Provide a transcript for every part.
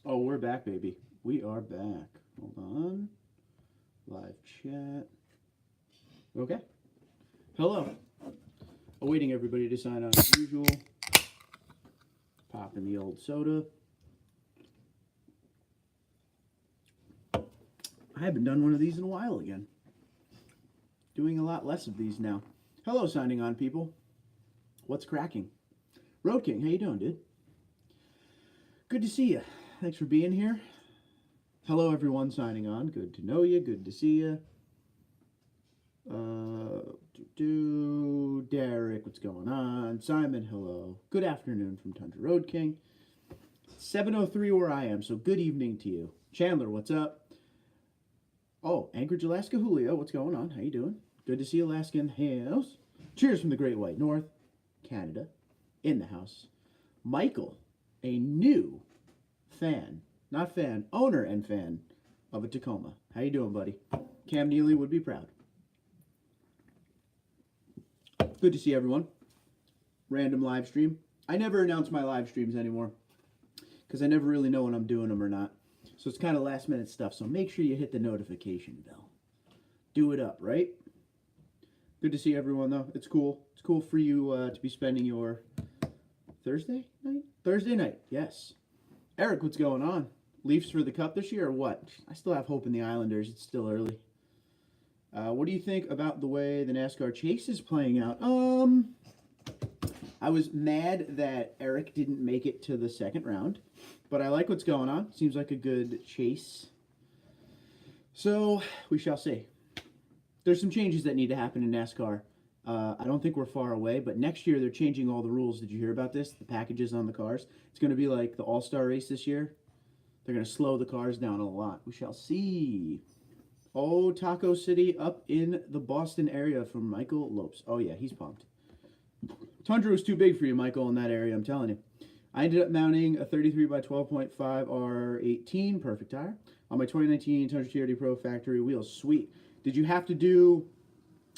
Oh, we're back, baby. We are back. Hold on. Live chat. Okay. Hello. Awaiting everybody to sign on as usual. Popping the old soda. I haven't done one of these in a while again. Doing a lot less of these now. Hello, signing on people. What's cracking? Road King, how you doing, dude? Good to see you. Thanks for being here. Hello, everyone signing on. Good to know you. Good to see you. Derek, what's going on? Simon, hello. Good afternoon from Tundra Road King. 7:03 where I am, so good evening to you. Chandler, what's up? Oh, Anchorage, Alaska, Julio, what's going on? How you doing? Good to see you, Alaska in the house. Cheers from the Great White North, Canada, in the house. Michael, a new fan, not fan, owner and fan of a Tacoma. How you doing, buddy? Cam Neely would be proud. Good to see everyone. Random live stream. I never announce my live streams anymore because I never really know when I'm doing them or not. So it's kind of last minute stuff. So make sure you hit the notification bell. Do it up, right? Good to see everyone, though. It's cool. It's cool for you to be spending your Thursday night? Thursday night, yes. Eric, what's going on? Leafs for the Cup this year or what? I still have hope in the Islanders. It's still early. What do you think about the way the NASCAR chase is playing out? I was mad that Eric didn't make it to the second round, but I like what's going on. Seems like a good chase. So, we shall see. There's some changes that need to happen in NASCAR. I don't think we're far away, but next year they're changing all the rules. Did you hear about this? The packages on the cars. It's going to be like the All-Star race this year. They're going to slow the cars down a lot. We shall see. Oh, Taco City up in the Boston area from Michael Lopes. Oh, yeah, he's pumped. Tundra was too big for you, Michael, in that area, I'm telling you. I ended up mounting a 33 by 12.5 R18, perfect tire, on my 2019 Tundra TRD Pro factory wheels. Sweet. Did you have to do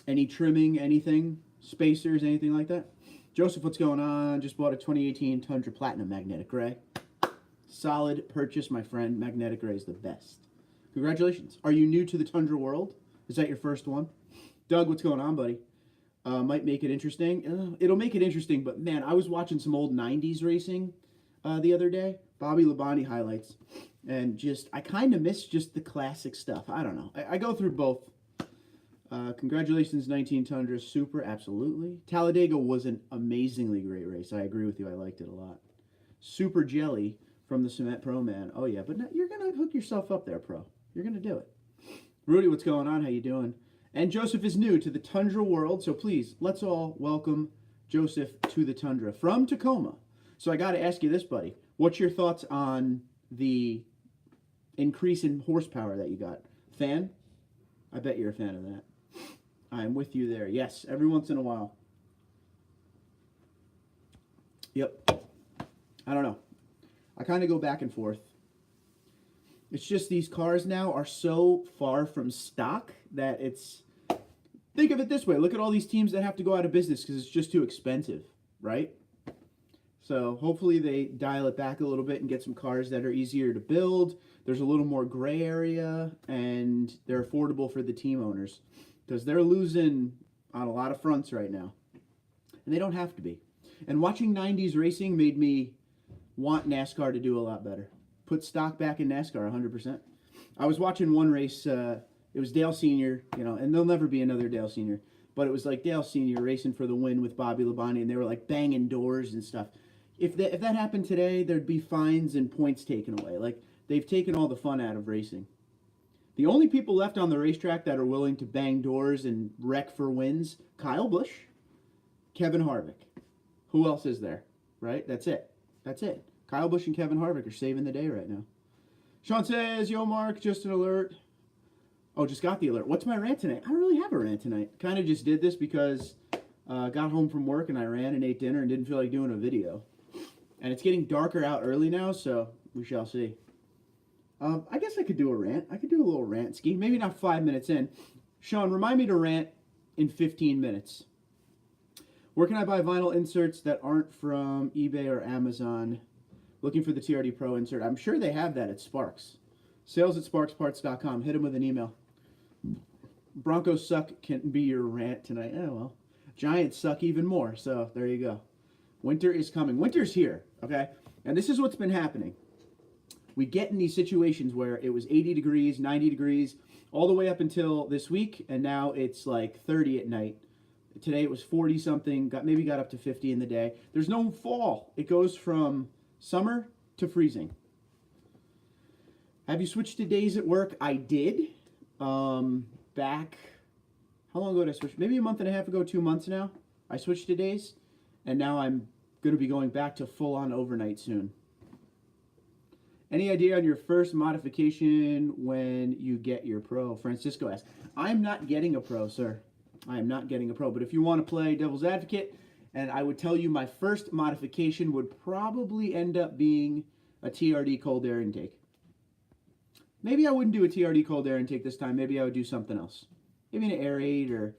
any trimming, anything, spacers, anything like that? Joseph, what's going on? Just bought a 2018 Tundra Platinum Magnetic Gray. Solid purchase, my friend. Magnetic Gray is the best. Congratulations. Are you new to the Tundra world? Is that your first one? Doug, what's going on, buddy? Might make it interesting. It'll make it interesting, but man, I was watching some old 90s racing the other day. Bobby Labonte highlights. And just, I kind of miss just the classic stuff. I don't know. I go through both. Congratulations, 19 Tundra. Super, absolutely. Talladega was an amazingly great race. I agree with you. I liked it a lot. Super Jelly from the Cement Pro Man. Oh, yeah, but no, you're going to hook yourself up there, Pro. You're going to do it. Rudy, what's going on? How you doing? And Joseph is new to the Tundra world, so please, let's all welcome Joseph to the Tundra from Tacoma. So I got to ask you this, buddy. What's your thoughts on the increase in horsepower that you got? Fan? I bet you're a fan of that. I'm with you there. Yes, every once in a while. Yep. I don't know. I kind of go back and forth. It's just these cars now are so far from stock that it's... Think of it this way. Look at all these teams that have to go out of business because it's just too expensive, right? So hopefully they dial it back a little bit and get some cars that are easier to build. There's a little more gray area, and they're affordable for the team owners because they're losing on a lot of fronts right now. And they don't have to be. And watching 90s racing made me want NASCAR to do a lot better. Put stock back in NASCAR 100%. I was watching one race, it was Dale Sr., you know, and there'll never be another Dale Sr., but it was like Dale Sr. racing for the win with Bobby Labonte, and they were like banging doors and stuff. If that happened today, there'd be fines and points taken away. Like, they've taken all the fun out of racing. The only people left on the racetrack that are willing to bang doors and wreck for wins, Kyle Busch, Kevin Harvick. Who else is there, right? That's it. That's it. Kyle Busch and Kevin Harvick are saving the day right now. Sean says, yo, Mark, just an alert. Oh, just got the alert. What's my rant tonight? I don't really have a rant tonight. Kind of just did this because got home from work and I ran and ate dinner and didn't feel like doing a video. And it's getting darker out early now, so we shall see. I guess I could do a rant. I could do a little rant ski. Maybe not 5 minutes in. Sean, remind me to rant in 15 minutes. Where can I buy vinyl inserts that aren't from eBay or Amazon? Looking for the TRD Pro insert. I'm sure they have that at Sparks. Sales@sparksparts.com. Hit them with an email. Broncos suck can be your rant tonight. Oh, well. Giants suck even more. So there you go. Winter is coming. Winter's here, okay? And this is what's been happening. We get in these situations where it was 80 degrees, 90 degrees, all the way up until this week, and now it's like 30 at night. Today it was 40-something, maybe got up to 50 in the day. There's no fall. It goes from summer to freezing. Have you switched to days at work? I did. Back, how long ago did I switch? Maybe a month and a half ago, 2 months now. I switched to days, and now I'm going to be going back to full-on overnight soon. Any idea on your first modification when you get your Pro? Francisco asks. I'm not getting a Pro, sir. I am not getting a Pro. But if you want to play devil's advocate, and I would tell you my first modification would probably end up being a TRD cold air intake. Maybe I wouldn't do a TRD cold air intake this time. Maybe I would do something else. Maybe an Air-Aid or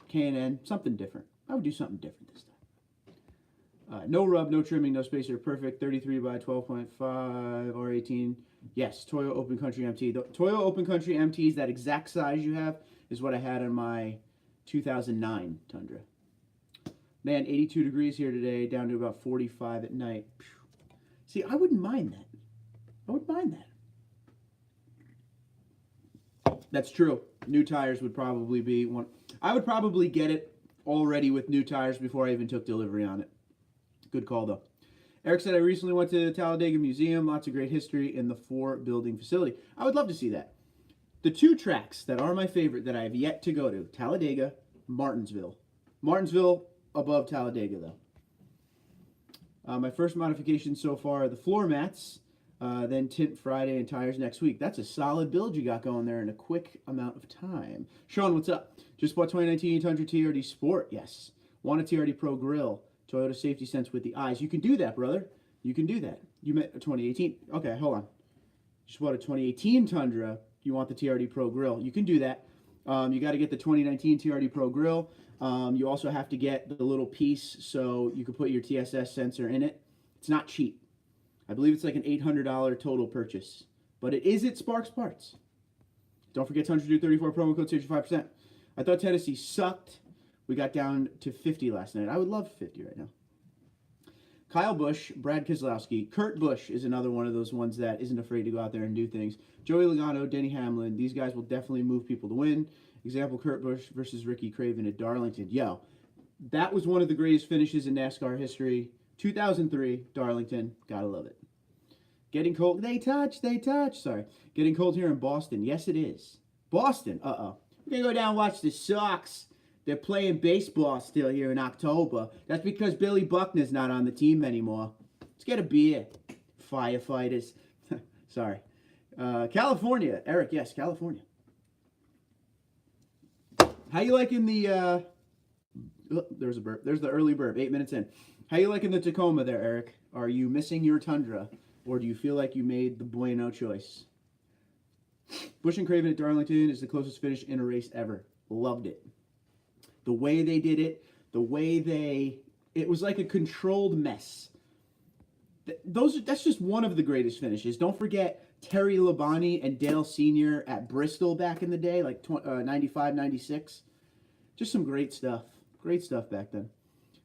K&N, something different. I would do something different this time. No rub, no trimming, no spacer, perfect. 33 by 12.5, R18. Yes, Toyo Open Country MT. The Toyo Open Country MT is that exact size you have is what I had on my 2009 Tundra. Man, 82 degrees here today, down to about 45 at night. See, I wouldn't mind that. I wouldn't mind that. That's true. New tires would probably be one. I would probably get it already with new tires before I even took delivery on it. Good call, though. Eric said, I recently went to the Talladega Museum. Lots of great history in the 4-building facility. I would love to see that. The 2 tracks that are my favorite that I have yet to go to, Talladega, Martinsville. Martinsville above Talladega, though. My first modification so far are the floor mats, then tint Friday and tires next week. That's a solid build you got going there in a quick amount of time. Sean, what's up? Just bought 2019 Tundra TRD Sport. Yes. Want a TRD Pro grill. Toyota Safety Sense with the eyes. You can do that, brother. You can do that. You meant a 2018. Okay, hold on. Just bought a 2018 Tundra. You want the TRD Pro grill. You can do that. You got to get the 2019 TRD Pro grill. You also have to get the little piece so you can put your TSS sensor in it. It's not cheap. I believe it's like an $800 total purchase. But it is at Sparks Parts. Don't forget TundraDude34 promo code saves you 5%. I thought Tennessee sucked. We got down to 50 last night. I would love 50 right now. Kyle Busch, Brad Keselowski, Kurt Busch is another one of those ones that isn't afraid to go out there and do things. Joey Logano, Denny Hamlin, these guys will definitely move people to win. Example, Kurt Busch versus Ricky Craven at Darlington. Yo, that was one of the greatest finishes in NASCAR history. 2003, Darlington. Gotta love it. Getting cold. They touch. Sorry. Getting cold here in Boston. Yes, it is. Boston. Uh-oh. We're going to go down and watch the Sox. They're playing baseball still here in October. That's because Billy Buckner's not on the team anymore. Let's get a beer, firefighters. Sorry. California. Eric, yes, California. How you liking the... oh, there's a burp. There's the early burp, 8 minutes in. How you liking the Tacoma there, Eric? Are you missing your Tundra? Or do you feel like you made the bueno choice? Busch and Craven at Darlington is the closest finish in a race ever. Loved it. The way they did it, it was like a controlled mess. That's just one of the greatest finishes. Don't forget Terry Labonte and Dale Sr. at Bristol back in the day, like 95, 96. Just some great stuff. Great stuff back then.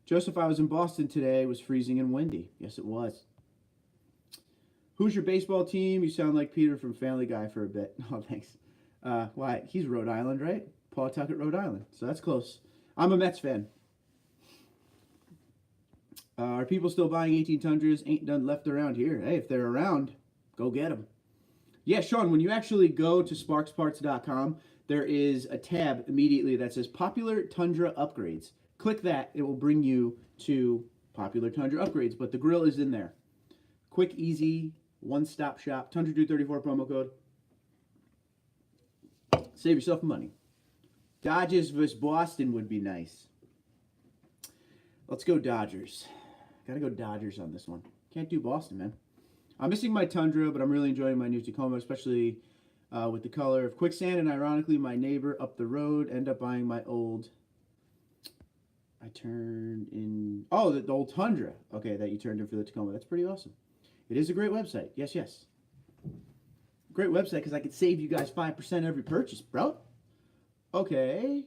Joseph, I was in Boston today. It was freezing and windy. Yes, it was. Who's your baseball team? You sound like Peter from Family Guy for a bit. Oh, thanks. Why? He's Rhode Island, right? Pawtucket, Rhode Island. So that's close. I'm a Mets fan. Are people still buying 18 Tundras? Ain't none left around here. Hey, if they're around, go get them. Yeah, Sean, when you actually go to sparksparts.com, there is a tab immediately that says Popular Tundra Upgrades. Click that. It will bring you to Popular Tundra Upgrades, but the grill is in there. Quick, easy, one-stop shop. TundraDude34 promo code. Save yourself money. Dodgers versus Boston would be nice. Let's go Dodgers. Gotta go Dodgers on this one. Can't do Boston, man. I'm missing my Tundra, but I'm really enjoying my new Tacoma, especially with the color of quicksand. And ironically, my neighbor up the road ended up buying my old... I turned in, oh, the old Tundra. Okay, that you turned in for the Tacoma. That's pretty awesome. It is a great website. Yes, yes. Great website because I could save you guys 5% every purchase, bro. Okay.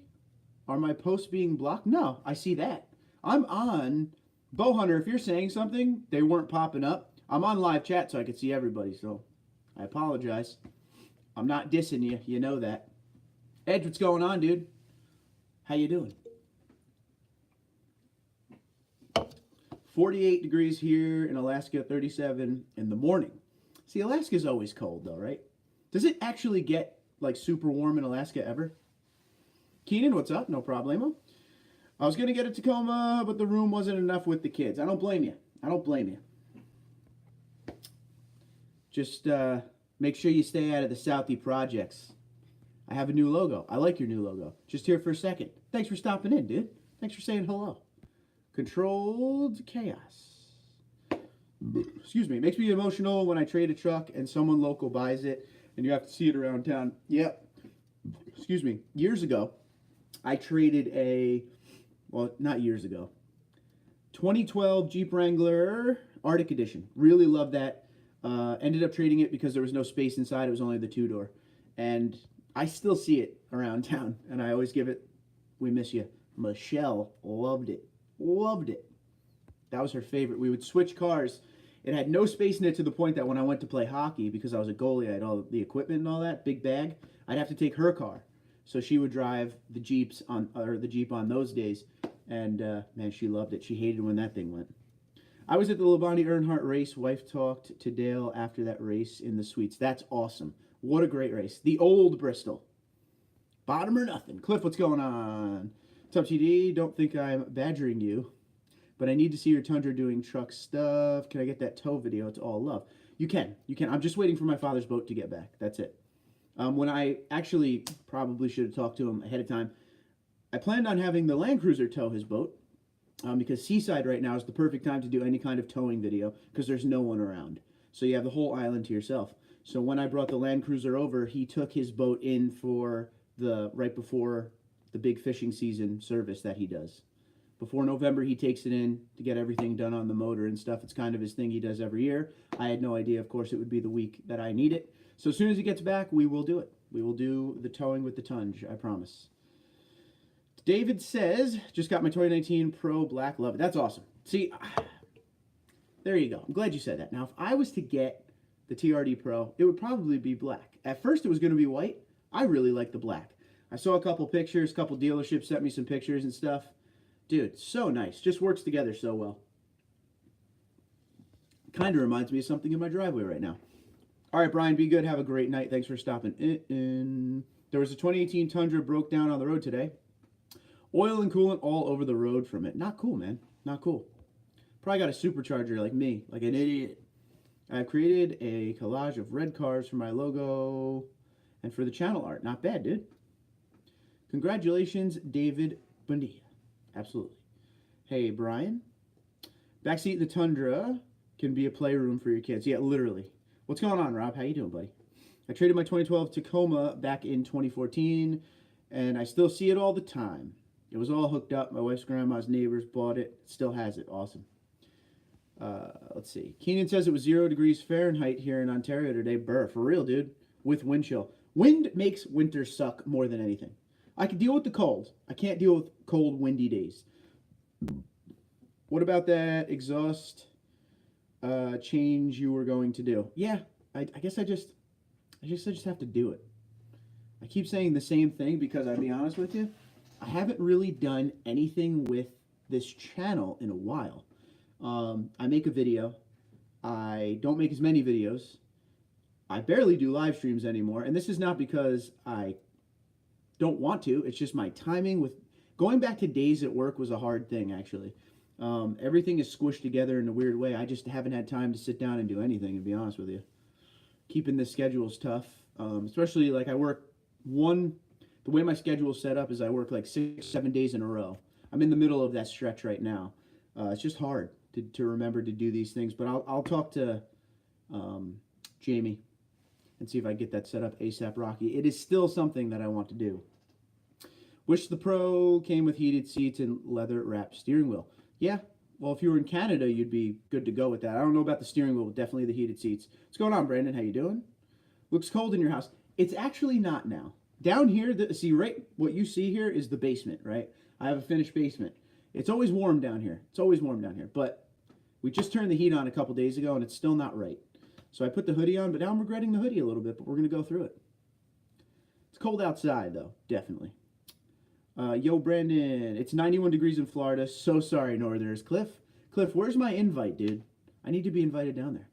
Are my posts being blocked? No, I see that. I'm on Bowhunter. If you're saying something, they weren't popping up. I'm on live chat so I could see everybody, so I apologize. I'm not dissing you. You know that. Edge, what's going on, dude? How you doing? 48 degrees here in Alaska, 37 in the morning. See, Alaska's always cold, though, right? Does it actually get, like, super warm in Alaska ever? Keenan, what's up? No problemo. I was going to get a Tacoma, but the room wasn't enough with the kids. I don't blame you. I don't blame you. Just make sure you stay out of the Southie projects. I have a new logo. I like your new logo. Just here for a second. Thanks for stopping in, dude. Thanks for saying hello. Controlled chaos. Excuse me. It makes me emotional when I trade a truck and someone local buys it and you have to see it around town. Yep. Excuse me. Years ago, I traded a, well, not years ago, 2012 Jeep Wrangler Arctic Edition. Really loved that. Ended up trading it because there was no space inside. It was only the two-door. And I still see it around town. And I always give it, we miss you. Michelle loved it. Loved it. That was her favorite. We would switch cars. It had no space in it to the point that when I went to play hockey, because I was a goalie, I had all the equipment and all that, big bag, I'd have to take her car. So she would drive the Jeeps on, or the Jeep on those days. And man, she loved it. She hated when that thing went. I was at the Labonte Earnhardt race. Wife talked to Dale after that race in the suites. That's awesome. What a great race. The old Bristol. Bottom or nothing. Cliff, what's going on? What's up, TD? Don't think I'm badgering you, but I need to see your Tundra doing truck stuff. Can I get that tow video? It's all love. You can. You can. I'm just waiting for my father's boat to get back. That's it. When I actually probably should have talked to him ahead of time, I planned on having the Land Cruiser tow his boat. Because Seaside right now is the perfect time to do any kind of towing video because there's no one around. So you have the whole island to yourself. So when I brought the Land Cruiser over, he took his boat in for the right before the big fishing season service that he does. Before November, he takes it in to get everything done on the motor and stuff. It's kind of his thing he does every year. I had no idea, of course, it would be the week that I need it. So as soon as he gets back, we will do it. We will do the towing with the Tunge, I promise. David says, just got my 2019 Pro Black. Love it. That's awesome. See, there you go. I'm glad you said that. Now, if I was to get the TRD Pro, it would probably be black. At first, it was going to be white. I really like the black. I saw a couple pictures. A couple dealerships sent me some pictures and stuff. Dude, so nice. Just works together so well. Kind of reminds me of something in my driveway right now. All right, Brian, be good. Have a great night. Thanks for stopping in. There was a 2018 Tundra broke down on the road today. Oil and coolant all over the road from it. Not cool, man. Not cool. Probably got a supercharger like me, like an idiot. I've created a collage of red cars for my logo and for the channel art. Not bad, dude. Congratulations, David Bundia. Absolutely. Hey, Brian. Backseat of the Tundra can be a playroom for your kids. Yeah, literally. What's going on, Rob? How you doing, buddy? I traded my 2012 Tacoma back in 2014, and I still see it all the time. It was all hooked up. My wife's grandma's neighbors bought it. Still has it. Awesome. Let's see. Keenan says it was 0 degrees Fahrenheit here in Ontario today. Burr. For real, dude. With wind chill. Wind makes winter suck more than anything. I can deal with the cold. I can't deal with cold, windy days. What about that exhaust change you were going to do? Yeah, I guess I just have to do it. I keep saying the same thing because I'll be honest with you, I haven't really done anything with this channel in a while. I make a video. I don't make as many videos. I barely do live streams anymore. And this is not because I don't want to. It's just my timing with going back to days at work was a hard thing, actually. Everything is squished together in a weird way. I just haven't had time to sit down and do anything, to be honest with you. Keeping the schedule is tough. Especially like I work the way my schedule is set up is I work like 6-7 days in a row. I'm in the middle of that stretch right now. It's just hard to remember to do these things, but I'll talk to Jamie and see if I get that set up ASAP Rocky. It is still something that I want to do. Wish the Pro came with heated seats and leather wrapped steering wheel. Yeah, well, if you were in Canada, you'd be good to go with that. I don't know about the steering wheel, definitely the heated seats. What's going on, Brandon? How you doing? Looks cold in your house. It's actually not now. Down here, see, right, what you see here is the basement, right? I have a finished basement. It's always warm down here. It's always warm down here. But we just turned the heat on a couple days ago, and it's still not right. So I put the hoodie on, but now I'm regretting the hoodie a little bit, but we're going to go through it. It's cold outside, though, definitely. Yo, Brandon, it's 91 degrees in Florida. So sorry, Northerners. Cliff, where's my invite, dude? I need to be invited down there.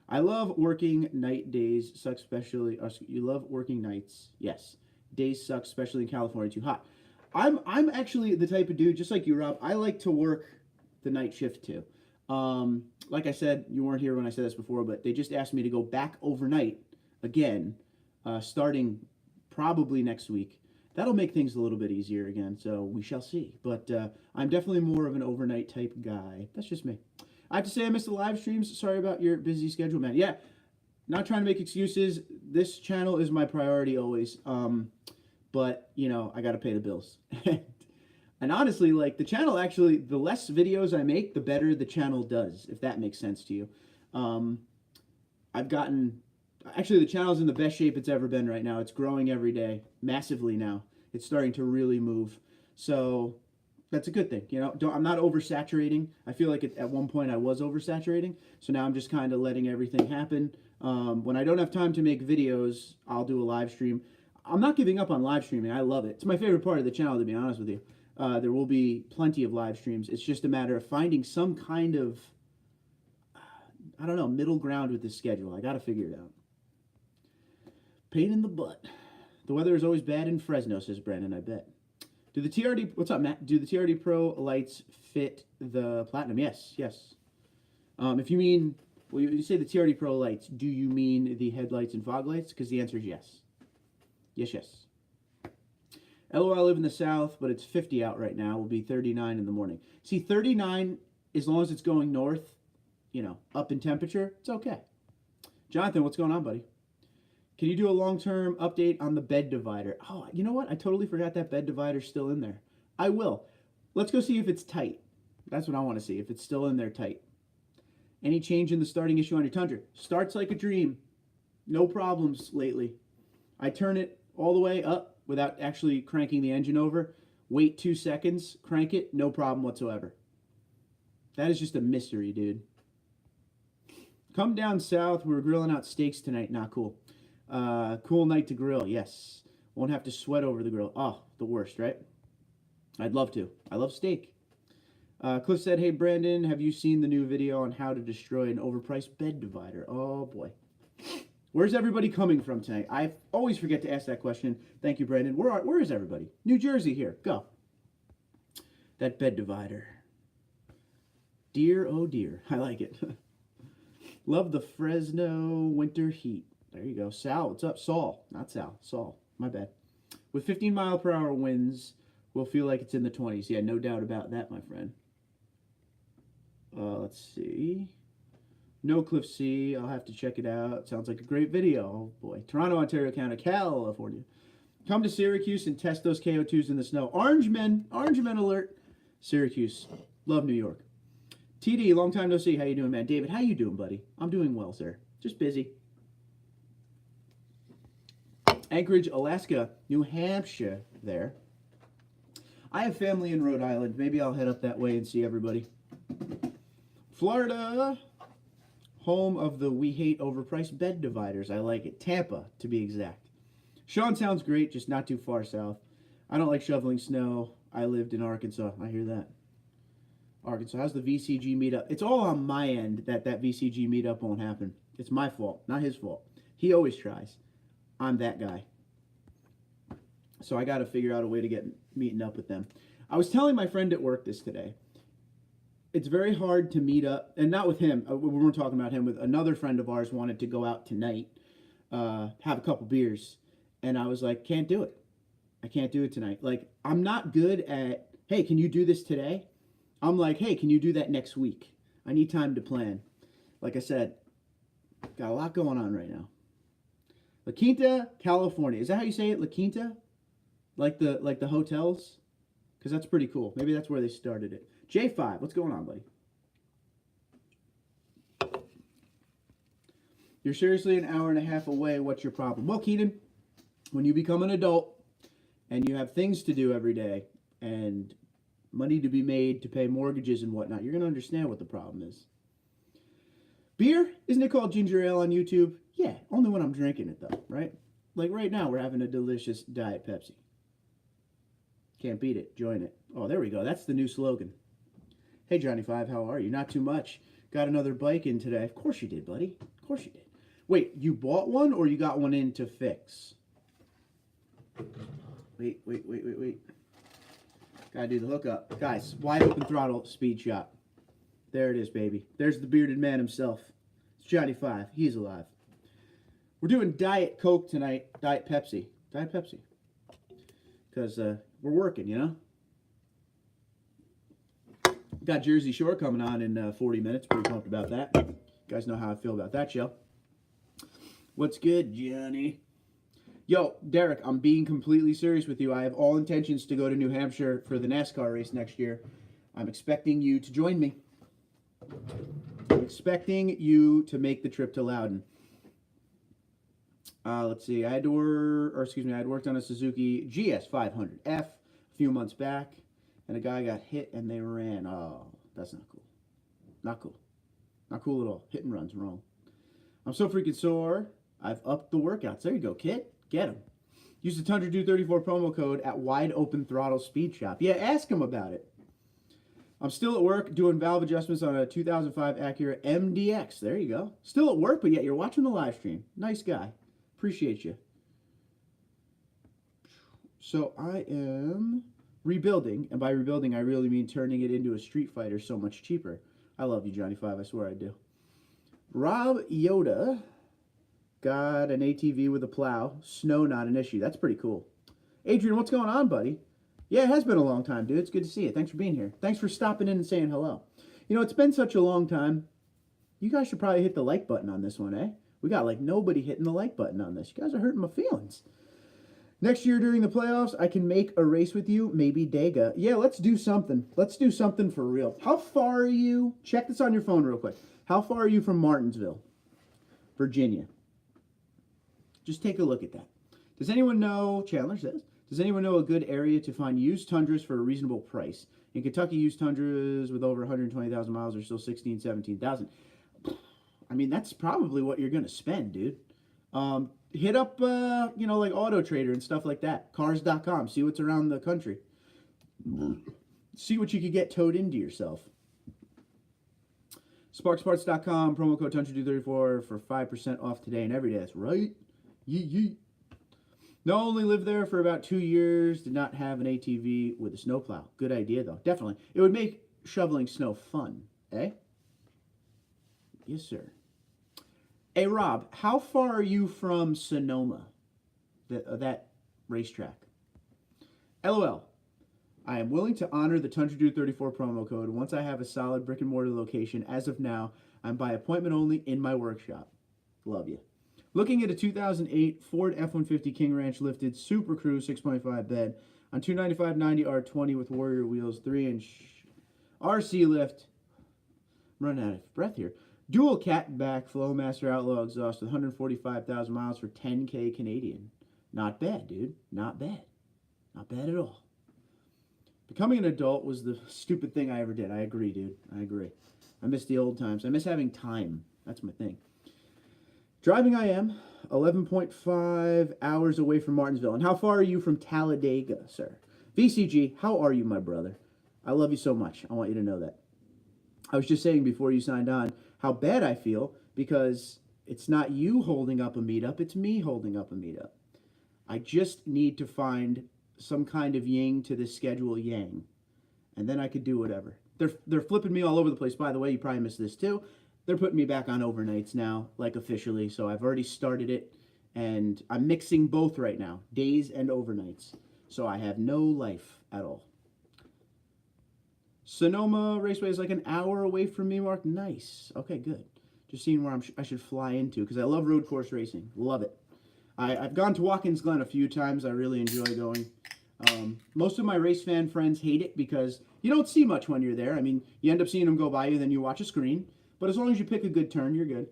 I love working night days, suck especially. You love working nights. Yes. Days suck, especially in California, too hot. I'm actually the type of dude, just like you, Rob, I like to work the night shift, too. Like I said, you weren't here when I said this before, but they just asked me to go back overnight again, starting probably next week. That'll make things a little bit easier again, so we shall see. But I'm definitely more of an overnight type guy. That's just me. I have to say I missed the live streams. Sorry about your busy schedule, man. Yeah, not trying to make excuses. This channel is my priority always. But, you know, I got to pay the bills. And honestly, like, the channel actually, the less videos I make, the better the channel does, if that makes sense to you. Actually, the channel's in the best shape it's ever been right now. It's growing every day, massively now. It's starting to really move. So that's a good thing. You know, I'm not oversaturating. I feel like at one point I was oversaturating. So now I'm just kind of letting everything happen. When I don't have time to make videos, I'll do a live stream. I'm not giving up on live streaming. I love it. It's my favorite part of the channel, to be honest with you. There will be plenty of live streams. It's just a matter of finding some kind of, I don't know, middle ground with this schedule. I got to figure it out. Pain in the butt. The weather is always bad in Fresno, says Brandon, I bet. Do the TRD, what's up, Matt? Do the TRD Pro lights fit the Platinum? Yes, yes. If you mean, well, you say the TRD Pro lights, do you mean the headlights and fog lights? Because the answer is yes. Yes, yes. LOL, I live in the south, but it's 50 out right now. It will be 39 in the morning. See, 39, as long as it's going north, you know, up in temperature, it's okay. Jonathan, what's going on, buddy? Can you do a long-term update on the bed divider? Oh, you know what? I totally forgot that bed divider's still in there. I will. Let's go see if it's tight. That's what I want to see, if it's still in there tight. Any change in the starting issue on your Tundra? Starts like a dream. No problems lately. I turn it all the way up without actually cranking the engine over. Wait 2 seconds, crank it, no problem whatsoever. That is just a mystery, dude. Come down south. We're grilling out steaks tonight. Not cool. Cool night to grill. Yes. Won't have to sweat over the grill. Oh, the worst, right? I'd love to. I love steak. Cliff said, hey, Brandon, have you seen the new video on how to destroy an overpriced bed divider? Oh, boy. Where's everybody coming from tonight? I always forget to ask that question. Thank you, Brandon. Where is everybody? New Jersey here. Go. That bed divider. Dear, oh dear. I like it. Love the Fresno winter heat. There you go. Sal, what's up? Saul. Not Sal. Saul. My bad. With 15-mile-per-hour winds, we'll feel like it's in the 20s. Yeah, no doubt about that, my friend. Let's see. No Cliff C. I'll have to check it out. Sounds like a great video. Oh, boy. Toronto, Ontario, Canada, California. Come to Syracuse and test those KO2s in the snow. Orange men alert. Syracuse. Love New York. TD, long time no see. How you doing, man? David, how you doing, buddy? I'm doing well, sir. Just busy. Anchorage, Alaska, New Hampshire there. I have family in Rhode Island. Maybe I'll head up that way and see everybody. Florida, home of the we hate overpriced bed dividers. I like it. Tampa, to be exact. Sean sounds great, just not too far south. I don't like shoveling snow. I lived in Arkansas. I hear that. Arkansas. How's the VCG meetup? It's all on my end that VCG meetup won't happen. It's my fault, not his fault. He always tries. I'm that guy. So I got to figure out a way to get meeting up with them. I was telling my friend at work this today. It's very hard to meet up, and not with him. We weren't talking about him. With another friend of ours wanted to go out tonight, have a couple beers, and I was like, can't do it. I can't do it tonight. Like, I'm not good at, hey, can you do this today? I'm like, hey, can you do that next week? I need time to plan. Like I said, got a lot going on right now. La Quinta, California. Is that how you say it? La Quinta? Like the hotels? Because that's pretty cool. Maybe that's where they started it. J5, what's going on, buddy? You're seriously an hour and a half away. What's your problem? Well, Keenan, when you become an adult and you have things to do every day and money to be made to pay mortgages and whatnot, you're going to understand what the problem is. Beer? Isn't it called ginger ale on YouTube? Yeah, only when I'm drinking it, though, right? Like right now, we're having a delicious Diet Pepsi. Can't beat it. Join it. Oh, there we go. That's the new slogan. Hey, Johnny Five, how are you? Not too much. Got another bike in today. Of course you did, buddy. Of course you did. Wait, you bought one or you got one in to fix? Wait. Gotta do the hookup. Guys, wide open throttle speed shop. There it is, baby. There's the bearded man himself. It's Johnny Five. He's alive. We're doing Diet Coke tonight. Diet Pepsi. Diet Pepsi. Because we're working, you know? Got Jersey Shore coming on in 40 minutes. Pretty pumped about that. You guys know how I feel about that show. What's good, Johnny? Yo, Derek, I'm being completely serious with you. I have all intentions to go to New Hampshire for the NASCAR race next year. I'm expecting you to join me. I'm expecting you to make the trip to Loudon. Let's see. I had worked on a Suzuki GS 500F a few months back, and a guy got hit and they ran. Oh, that's not cool. Not cool. Not cool at all. Hit and run's wrong. I'm so freaking sore. I've upped the workouts. There you go, Kit. Get them. Use the TundraDude34 promo code at Wide Open Throttle Speed Shop. Yeah, ask him about it. I'm still at work doing valve adjustments on a 2005 Acura MDX. There you go. Still at work, but yet you're watching the live stream. Nice guy. Appreciate you. So I am rebuilding, and by rebuilding, I really mean turning it into a Street Fighter so much cheaper. I love you, Johnny Five. I swear I do. Rob Yoda got an ATV with a plow. Snow not an issue. That's pretty cool. Adrian, what's going on, buddy? Yeah, it has been a long time, dude. It's good to see you. Thanks for being here. Thanks for stopping in and saying hello. You know, it's been such a long time. You guys should probably hit the like button on this one, eh? We got like nobody hitting the like button on this. You guys are hurting my feelings. Next year during the playoffs, I can make a race with you. Maybe Dega. Yeah, let's do something. Let's do something for real. How far are you? Check this on your phone real quick. How far are you from Martinsville, Virginia? Just take a look at that. Does anyone know, Chandler says, does anyone know a good area to find used Tundras for a reasonable price? In Kentucky, used Tundras with over 120,000 miles are still 16,000, 17,000. I mean, that's probably what you're going to spend, dude. Hit up, you know, like Auto Trader and stuff like that. Cars.com. See what's around the country. See what you could get towed into yourself. SparksParts.com. Promo code TundraDude34 for 5% off today and every day. That's right. Yeet. No, only lived there for about 2 years. Did not have an ATV with a snowplow. Good idea, though. Definitely. It would make shoveling snow fun, eh? Yes, sir. Hey, Rob, how far are you from Sonoma, that racetrack? LOL. I am willing to honor the TundraDude34 promo code once I have a solid brick and mortar location. As of now, I'm by appointment only in my workshop. Love you. Looking at a 2008 Ford F-150 King Ranch lifted Super Crew 6.5 bed on 295/90 R20 with Warrior wheels, 3-inch RC lift. I'm running out of breath here. Dual cat back Flowmaster Outlaw exhaust with 145,000 miles for 10K Canadian. Not bad, dude. Not bad. Not bad at all. Becoming an adult was the stupid thing I ever did. I agree, dude. I agree. I miss the old times. I miss having time. That's my thing. Driving I am 11.5 hours away from Martinsville. And how far are you from Talladega, sir? VCG, how are you, my brother? I love you so much. I want you to know that. I was just saying before you signed on how bad I feel because it's not you holding up a meetup, it's me holding up a meetup. I just need to find some kind of yin to this schedule yang, and then I could do whatever. They're flipping me all over the place. By the way, you probably missed this too. They're putting me back on overnights now, like officially, so I've already started it, and I'm mixing both right now, days and overnights, so I have no life at all. Sonoma Raceway is like an hour away from me, Mark. Nice. Okay, good. Just seeing where I should fly into, because I love road course racing. Love it. I've gone to Watkins Glen a few times. I really enjoy going. Most of my race fan friends hate it because you don't see much when you're there. I mean, you end up seeing them go by you, then you watch a screen. But as long as you pick a good turn, you're good.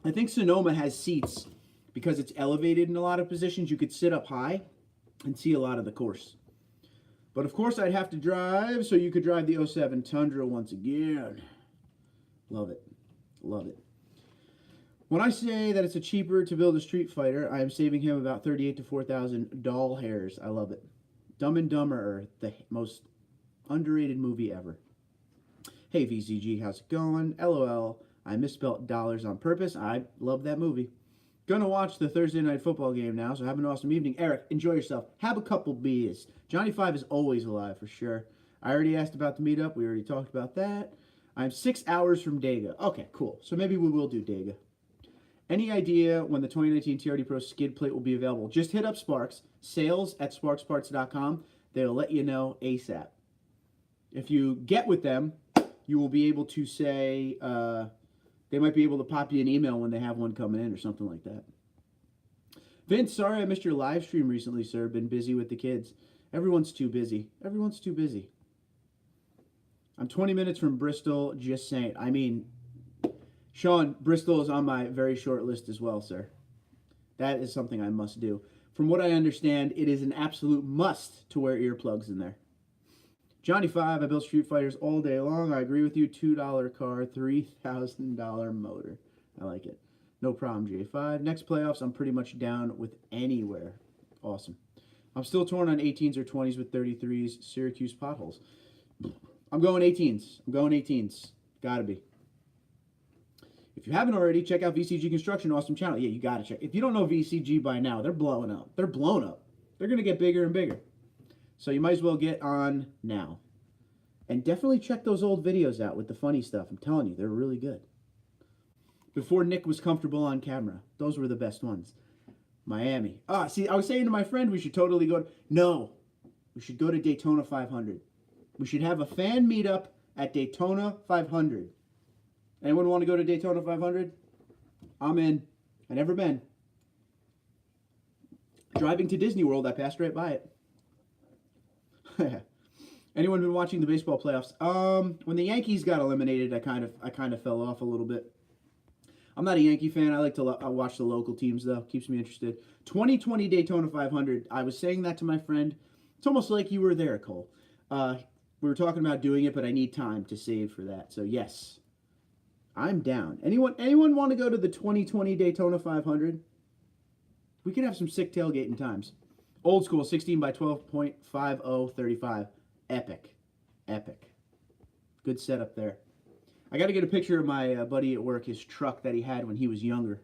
I think Sonoma has seats because it's elevated in a lot of positions. You could sit up high and see a lot of the course. But of course, I'd have to drive, so you could drive the 07 Tundra once again. Love it. Love it. When I say that it's a cheaper to build a Street Fighter, I am saving him about 38 to 4,000 doll hairs. I love it. Dumb and Dumber, the most underrated movie ever. Hey, VCG, how's it going? LOL, I misspelled dollars on purpose. I love that movie. Gonna watch the Thursday night football game now, so have an awesome evening. Eric, enjoy yourself. Have a couple beers. Johnny 5 is always alive, for sure. I already asked about the meetup. We already talked about that. I'm 6 hours from Dega. Okay, cool. So maybe we will do Dega. Any idea when the 2019 TRD Pro skid plate will be available? Just hit up Sparks. Sales@sparksparts.com. They'll let you know ASAP. If you get with them, you will be able to say... they might be able to pop you an email when they have one coming in or something like that. Vince, sorry I missed your live stream recently, sir. Been busy with the kids. Everyone's too busy. Everyone's too busy. I'm 20 minutes from Bristol, just saying. I mean, Sean, Bristol is on my very short list as well, sir. That is something I must do. From what I understand, it is an absolute must to wear earplugs in there. Johnny 5, I built Street Fighters all day long. I agree with you. $2 car, $3,000 motor. I like it. No problem, J5. Next playoffs, I'm pretty much down with anywhere. Awesome. I'm still torn on 18s or 20s with 33s. Syracuse potholes. I'm going 18s. I'm going 18s. Gotta be. If you haven't already, check out VCG Construction. Awesome channel. Yeah, you gotta check. If you don't know VCG by now, they're blowing up. They're blown up. They're gonna get bigger and bigger. So you might as well get on now. And definitely check those old videos out with the funny stuff. I'm telling you, they're really good. Before Nick was comfortable on camera. Those were the best ones. Miami. See, I was saying to my friend we should totally go. No. We should go to Daytona 500. We should have a fan meetup at Daytona 500. Anyone want to go to Daytona 500? I'm in. I've never been. Driving to Disney World, I passed right by it. Anyone been watching the baseball playoffs? When the Yankees got eliminated, I kind of fell off a little bit. I'm not a Yankee fan. I like to watch the local teams though. Keeps me interested. 2020 Daytona 500. I was saying that to my friend. It's almost like you were there, Cole. We were talking about doing it, but I need time to save for that. So yes, I'm down. Anyone want to go to the 2020 Daytona 500? We could have some sick tailgating times. Old school, 16 by 12.5035. Epic. Epic. Good setup there. I got to get a picture of my buddy at work, his truck that he had when he was younger.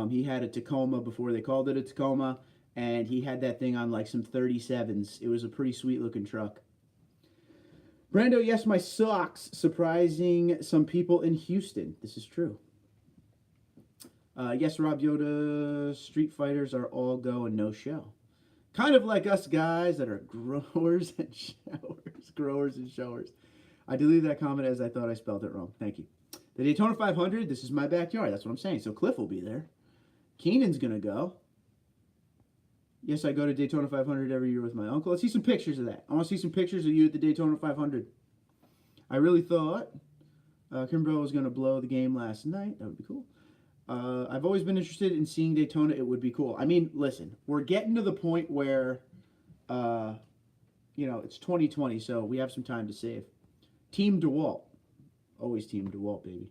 He had a Tacoma before they called it a Tacoma, and he had that thing on like some 37s. It was a pretty sweet looking truck. Brando, yes, my socks. Surprising some people in Houston. This is true. Yes, Rob Yoda, Street Fighters are all go and no show. Kind of like us guys that are growers and showers. Growers and showers. I deleted that comment as I thought I spelled it wrong. Thank you. The Daytona 500, this is my backyard. That's what I'm saying. So Cliff will be there. Keenan's going to go. Yes, I go to Daytona 500 every year with my uncle. Let's see some pictures of that. I want to see some pictures of you at the Daytona 500. I really thought Kimbrough was going to blow the game last night. That would be cool. I've always been interested in seeing Daytona. It would be cool. I mean, listen, we're getting to the point where, you know, it's 2020, so we have some time to save. Team DeWalt. Always Team DeWalt, baby.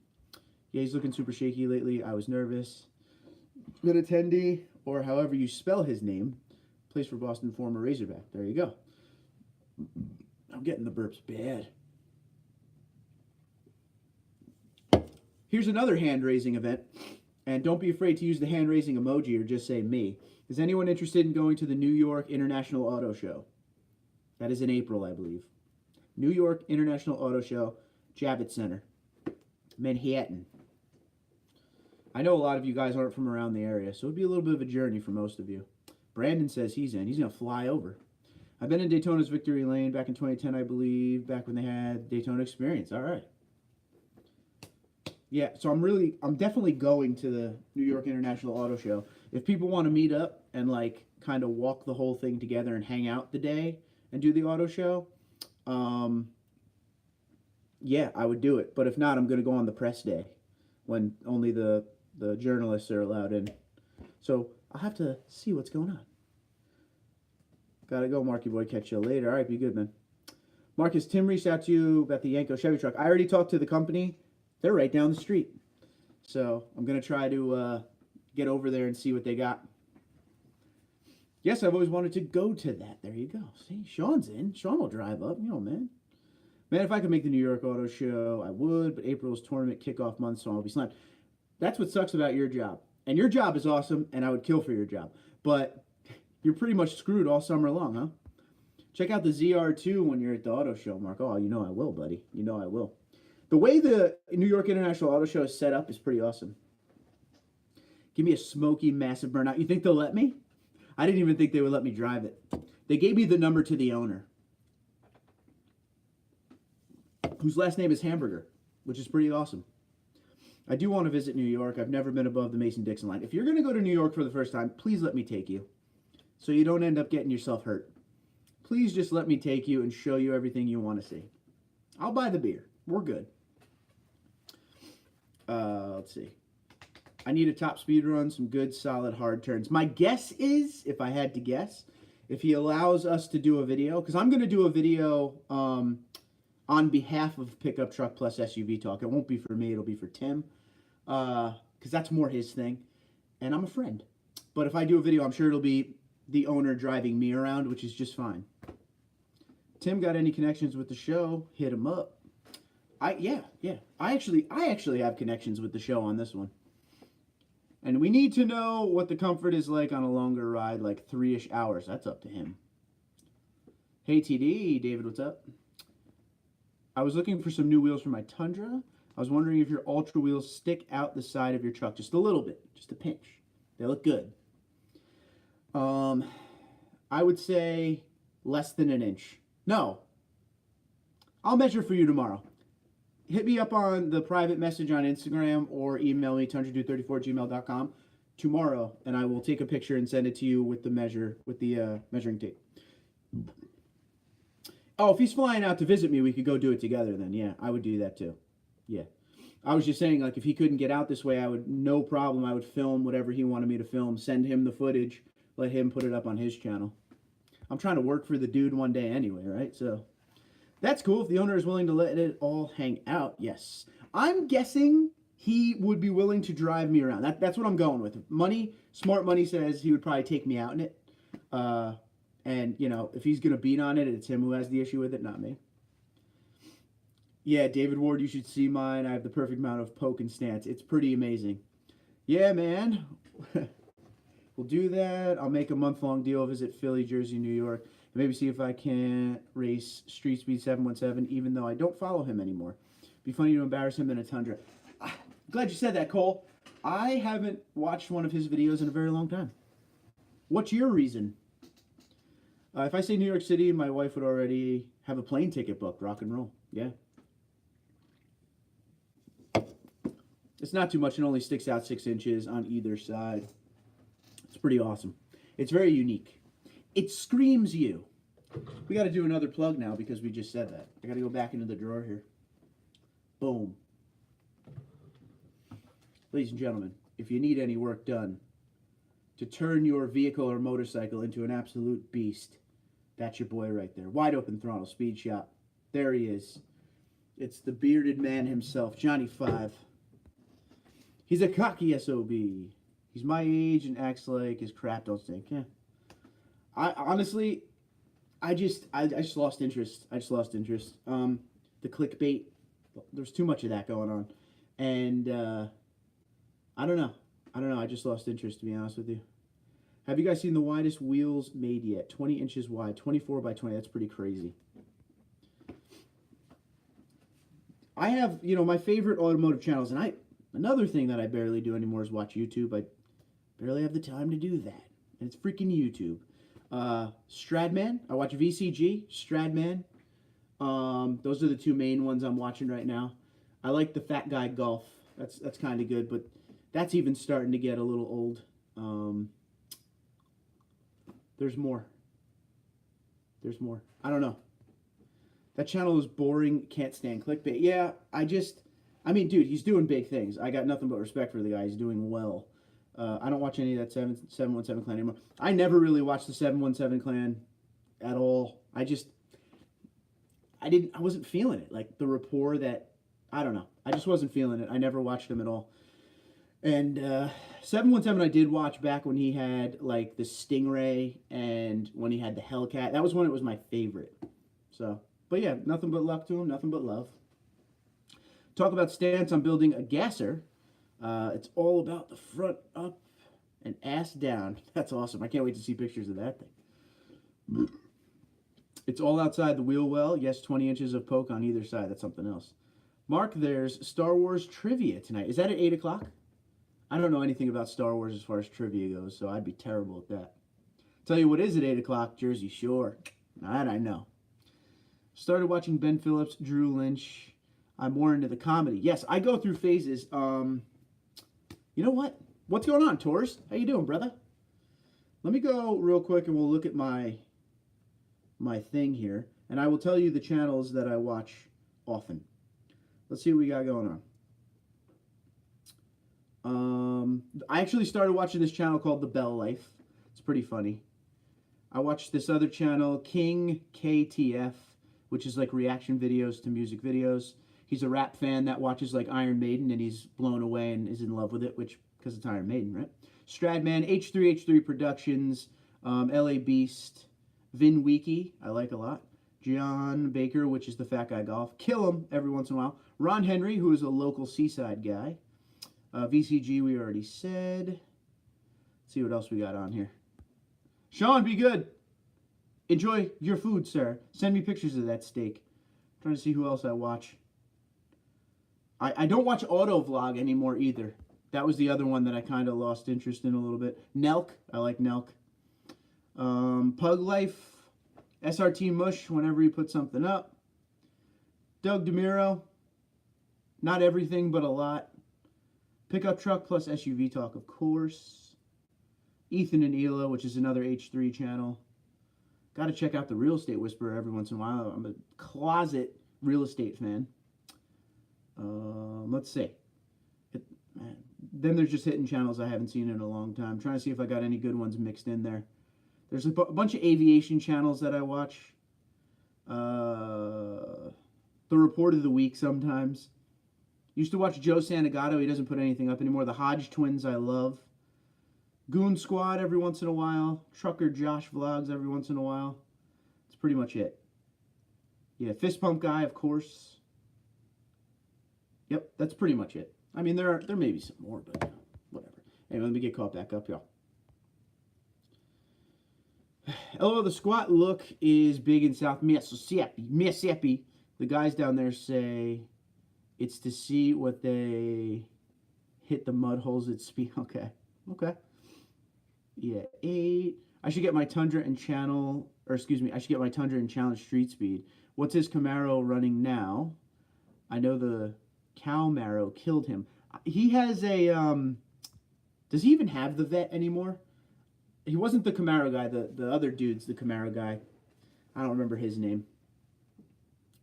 Yeah, he's looking super shaky lately. I was nervous. Good attendee, or however you spell his name, plays for Boston, former Razorback. There you go. I'm getting the burps bad. Here's another hand-raising event. And don't be afraid to use the hand-raising emoji or just say me. Is anyone interested in going to the New York International Auto Show? That is in April, I believe. New York International Auto Show, Javits Center, Manhattan. I know a lot of you guys aren't from around the area, so it would be a little bit of a journey for most of you. Brandon says he's in. He's going to fly over. I've been in Daytona's Victory Lane back in 2010, I believe, back when they had Daytona Experience. All right. Yeah, so I'm definitely going to the New York International Auto Show If people want to meet up and like kind of walk the whole thing together and hang out the day and do the auto show, yeah, I would do it. But if not, I'm going to go on the press day when only the journalists are allowed in. So I'll have to see what's going on. Gotta go, Marky boy. Catch you later. All right, be good, man. Marcus, Tim reached out to you about the Yanko Chevy truck. I already talked to the company. They're right down the street. So I'm going to try to get over there and see what they got. Yes, I've always wanted to go to that. There you go. See, Sean's in. Sean will drive up. You know, man. Man, if I could make the New York Auto Show, I would. But April's tournament kickoff month, so I'll be slammed. That's what sucks about your job. And your job is awesome, and I would kill for your job. But you're pretty much screwed all summer long, huh? Check out the ZR2 when you're at the auto show, Mark. Oh, you know I will, buddy. You know I will. The way the New York International Auto Show is set up is pretty awesome. Give me a smoky, massive burnout. You think they'll let me? I didn't even think they would let me drive it. They gave me the number to the owner, whose last name is Hamburger, which is pretty awesome. I do want to visit New York. I've never been above the Mason-Dixon line. If you're going to go to New York for the first time, please let me take you so you don't end up getting yourself hurt. Please just let me take you and show you everything you want to see. I'll buy the beer. We're good. Let's see. I need a top speed run, some good, solid, hard turns. My guess is, if I had to guess, if he allows us to do a video, because I'm going to do a video on behalf of Pickup Truck Plus SUV Talk. It won't be for me. It'll be for Tim, because that's more his thing, and I'm a friend. But if I do a video, I'm sure it'll be the owner driving me around, which is just fine. Tim got any connections with the show? Hit him up. Yeah. I actually have connections with the show on this one. And we need to know what the comfort is like on a longer ride, like 3-ish hours. That's up to him. Hey, TD. David, what's up? I was looking for some new wheels for my Tundra. I was wondering if your Ultra wheels stick out the side of your truck just a little bit, just a pinch. They look good. I would say less than an inch. No. I'll measure for you tomorrow. Hit me up on the private message on Instagram or email me, TundraDude34@gmail.com tomorrow, and I will take a picture and send it to you with the measuring tape. Oh, if he's flying out to visit me, we could go do it together then. Yeah, I would do that too. Yeah. I was just saying, like, if he couldn't get out this way, no problem. I would film whatever he wanted me to film, send him the footage, let him put it up on his channel. I'm trying to work for the dude one day anyway, right? So that's cool. If the owner is willing to let it all hang out, yes. I'm guessing he would be willing to drive me around. That's what I'm going with. Smart money says he would probably take me out in it. And, you know, if he's going to beat on it, it's him who has the issue with it, not me. Yeah, David Ward, you should see mine. I have the perfect amount of poke and stance. It's pretty amazing. Yeah, man. We'll do that. I'll make a month-long deal. Visit Philly, Jersey, New York. And maybe see if I can race Street Speed 717, even though I don't follow him anymore. Be funny to embarrass him in a Tundra. Glad you said that, Cole. I haven't watched one of his videos in a very long time. What's your reason? If I say New York City, my wife would already have a plane ticket booked. Rock and roll. Yeah. It's not too much. It only sticks out 6 inches on either side. It's pretty awesome. It's very unique. It screams you. We got to do another plug now because we just said that. I got to go back into the drawer here. Boom. Ladies and gentlemen, if you need any work done to turn your vehicle or motorcycle into an absolute beast, that's your boy right there. Wide Open Throttle Speed Shop. There he is. It's the bearded man himself, Johnny 5. He's a cocky SOB. He's my age and acts like his crap don't stink. Yeah. I just lost interest. The clickbait. There's too much of that going on. And I don't know. I just lost interest, to be honest with you. Have you guys seen the widest wheels made yet? 20 inches wide, 24 by 20. That's pretty crazy. I have, my favorite automotive channels, and another thing that I barely do anymore is watch YouTube. I barely have the time to do that. And it's freaking YouTube. Stradman. I watch VCG, Stradman. Those are the two main ones I'm watching right now. I like the Fat Guy Golf. That's kind of good, but that's even starting to get a little old. There's more. There's more. I don't know. That channel is boring. Can't stand clickbait. Yeah, I mean, dude, he's doing big things. I got nothing but respect for the guy. He's doing well. I don't watch any of that 717 Clan anymore. I never really watched the 717 Clan at all. I wasn't feeling it. Like the rapport that, I don't know. I just wasn't feeling it. I never watched him at all. And 717 I did watch back when he had like the Stingray and when he had the Hellcat. That was when it was my favorite. So, but yeah, nothing but luck to him, nothing but love. Talk about stance on building a gasser. It's all about the front up and ass down. That's awesome. I can't wait to see pictures of that thing. It's all outside the wheel well. Yes, 20 inches of poke on either side. That's something else. Mark, there's Star Wars trivia tonight. Is that at 8 o'clock? I don't know anything about Star Wars as far as trivia goes, so I'd be terrible at that. Tell you what is at 8 o'clock, Jersey Shore. That I know. Started watching Ben Phillips, Drew Lynch. I'm more into the comedy. Yes, I go through phases. You know what? What's going on, Taurus? How you doing, brother? Let me go real quick and we'll look at my thing here. And I will tell you the channels that I watch often. Let's see what we got going on. I actually started watching this channel called The Bell Life. It's pretty funny. I watched this other channel, King KTF, which is like reaction videos to music videos. He's a rap fan that watches like Iron Maiden and he's blown away and is in love with it, which, because it's Iron Maiden, right? Stradman, H3H3 Productions, LA Beast, Vin Weekey, I like a lot. John Baker, which is the Fat Guy Golf. Kill him every once in a while. Ron Henry, who is a local Seaside guy. VCG, we already said. Let's see what else we got on here. Sean, be good. Enjoy your food, sir. Send me pictures of that steak. I'm trying to see who else I watch. I don't watch Auto Vlog anymore either. That was the other one that I kind of lost interest in a little bit. Nelk, I like Nelk. Pug Life, SRT Mush, whenever he puts something up. Doug DeMiro, not everything, but a lot. Pickup Truck plus SUV Talk, of course. Ethan and Ela, which is another H3 channel. Got to check out the Real Estate Whisperer every once in a while. I'm a closet real estate fan. Let's see. Then there's just hidden channels I haven't seen in a long time. I'm trying to see if I got any good ones mixed in there. There's a bunch of aviation channels that I watch. The Report of the Week sometimes. Used to watch Joe Santagato. He doesn't put anything up anymore. The Hodge Twins I love. Goon Squad every once in a while. Trucker Josh Vlogs every once in a while. That's pretty much it. Yeah, Fist Pump Guy, of course. Yep, that's pretty much it. I mean, there may be some more, but whatever. Anyway, let me get caught back up, y'all. LOL, the squat look is big in South Mississippi. The guys down there say it's to see what they hit the mud holes at speed. Okay. Yeah, 8. I should get my Tundra and channel, or excuse me, I should get my Tundra and challenge street speed. What's his Camaro running now? I know the Camaro killed him. He has a, does he even have the vet anymore? He wasn't the Camaro guy, the other dude's the Camaro guy. I don't remember his name.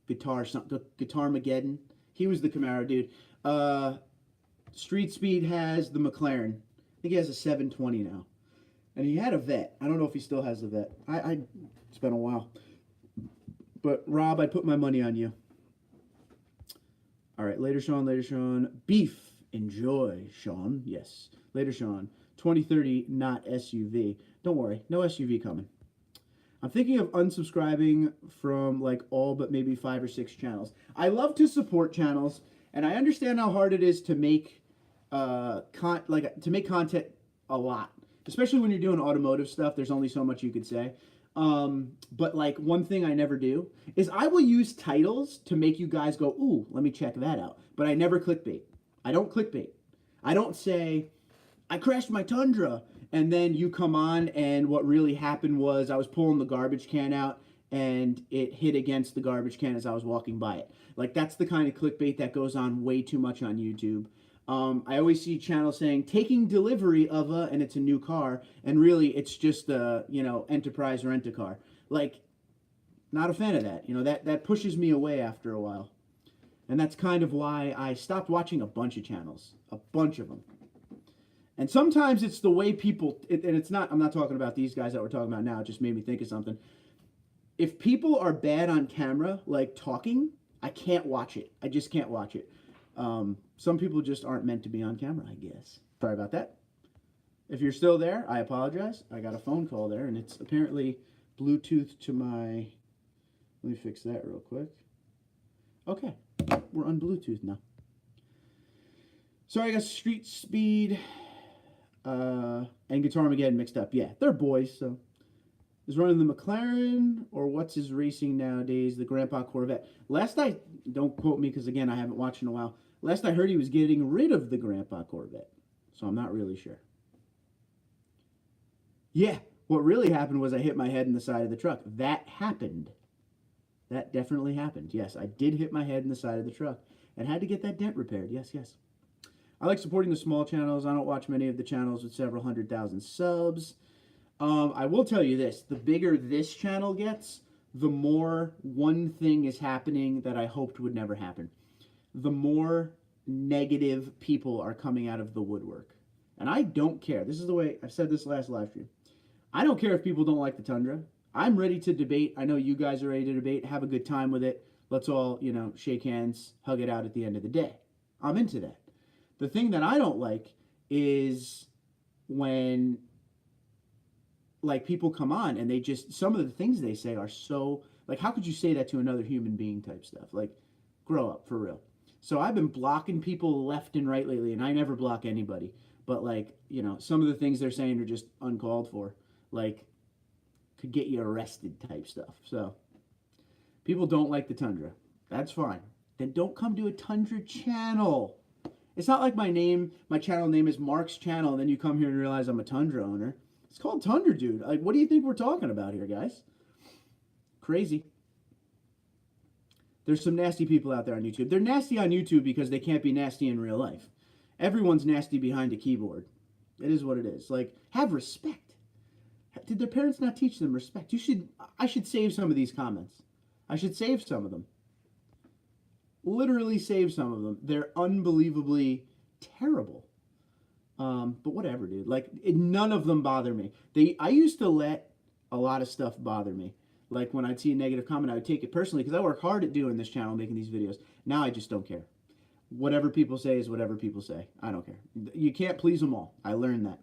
Guitar Mageddon. He was the Camaro dude. Street Speed has the McLaren. I think he has a 720 now. And he had a vet. I don't know if he still has the vet. It's been a while. But Rob, I put my money on you. All right, later, Sean. Beef. Enjoy, Sean. Yes. Later, Sean. 2030, not SUV. Don't worry, no SUV coming. I'm thinking of unsubscribing from like all but maybe 5 or 6 channels. I love to support channels, and I understand how hard it is to make content a lot, especially when you're doing automotive stuff. There's only so much you could say. But like one thing I never do is I will use titles to make you guys go, ooh, let me check that out. But I never clickbait. I don't clickbait. I don't say, I crashed my Tundra, and then you come on and what really happened was I was pulling the garbage can out and it hit against the garbage can as I was walking by it. Like that's the kind of clickbait that goes on way too much on YouTube. I always see channels saying taking delivery of a, and it's a new car, and really it's just a, you know, enterprise rent-a-car. Like, not a fan of that. You know, that pushes me away after a while. And that's kind of why I stopped watching a bunch of channels. A bunch of them. And sometimes it's the way people, and it's not, I'm not talking about these guys that we're talking about now, it just made me think of something. If people are bad on camera, like talking, I can't watch it. I just can't watch it. Some people just aren't meant to be on camera, I guess. Sorry about that. If you're still there, I apologize. I got a phone call there, and it's apparently Bluetooth to my... Let me fix that real quick. Okay, we're on Bluetooth now. Sorry, I got Street Speed and Guitar Armageddon mixed up. Yeah, they're boys, so... Is running the McLaren, or what's his racing nowadays? The Grandpa Corvette. Last I... Don't quote me, because, again, I haven't watched in a while. Last I heard, he was getting rid of the Grandpa Corvette. So I'm not really sure. Yeah, what really happened was I hit my head in the side of the truck. That happened. That definitely happened. Yes, I did hit my head in the side of the truck and had to get that dent repaired. Yes, yes. I like supporting the small channels. I don't watch many of the channels with several 100,000 subs. I will tell you this. The bigger this channel gets, the more one thing is happening that I hoped would never happen. The more negative people are coming out of the woodwork. And I don't care. This is the way, I've said this last live stream. I don't care if people don't like the Tundra. I'm ready to debate. I know you guys are ready to debate. Have a good time with it. Let's all, you know, shake hands, hug it out at the end of the day. I'm into that. The thing that I don't like is when, like, people come on and they just, some of the things they say are so, like, how could you say that to another human being type stuff? Like, grow up, for real. So I've been blocking people left and right lately, and I never block anybody. But, like, you know, some of the things they're saying are just uncalled for. Like, could get you arrested type stuff. So, people don't like the Tundra. That's fine. Then don't come to a Tundra channel. It's not like my channel name is Mark's Channel, and then you come here and realize I'm a Tundra owner. It's called TundraDude. Like, what do you think we're talking about here, guys? Crazy. There's some nasty people out there on YouTube. They're nasty on YouTube because they can't be nasty in real life. Everyone's nasty behind a keyboard. It is what it is. Like, have respect. Did their parents not teach them respect? I should save some of these comments. I should save some of them. Literally save some of them. They're unbelievably terrible. But whatever, dude. Like, none of them bother me. I used to let a lot of stuff bother me. Like, when I'd see a negative comment, I would take it personally because I work hard at doing this channel, making these videos. Now I just don't care. Whatever people say is whatever people say. I don't care. You can't please them all. I learned that.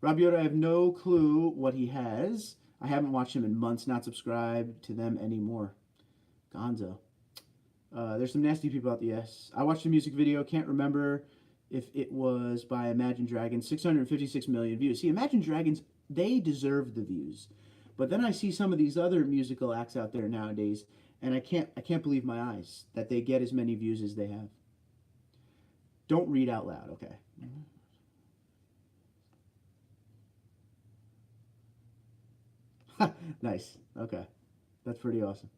Rob Yoda, I have no clue what he has. I haven't watched him in months. Not subscribed to them anymore. Gonzo. There's some nasty people out there. Yes. I watched a music video. Can't remember if it was by Imagine Dragons. 656 million views. See, Imagine Dragons, they deserve the views. But then I see some of these other musical acts out there nowadays, and I can't believe my eyes that they get as many views as they have. Don't read out loud, okay? Nice. Okay. That's pretty awesome.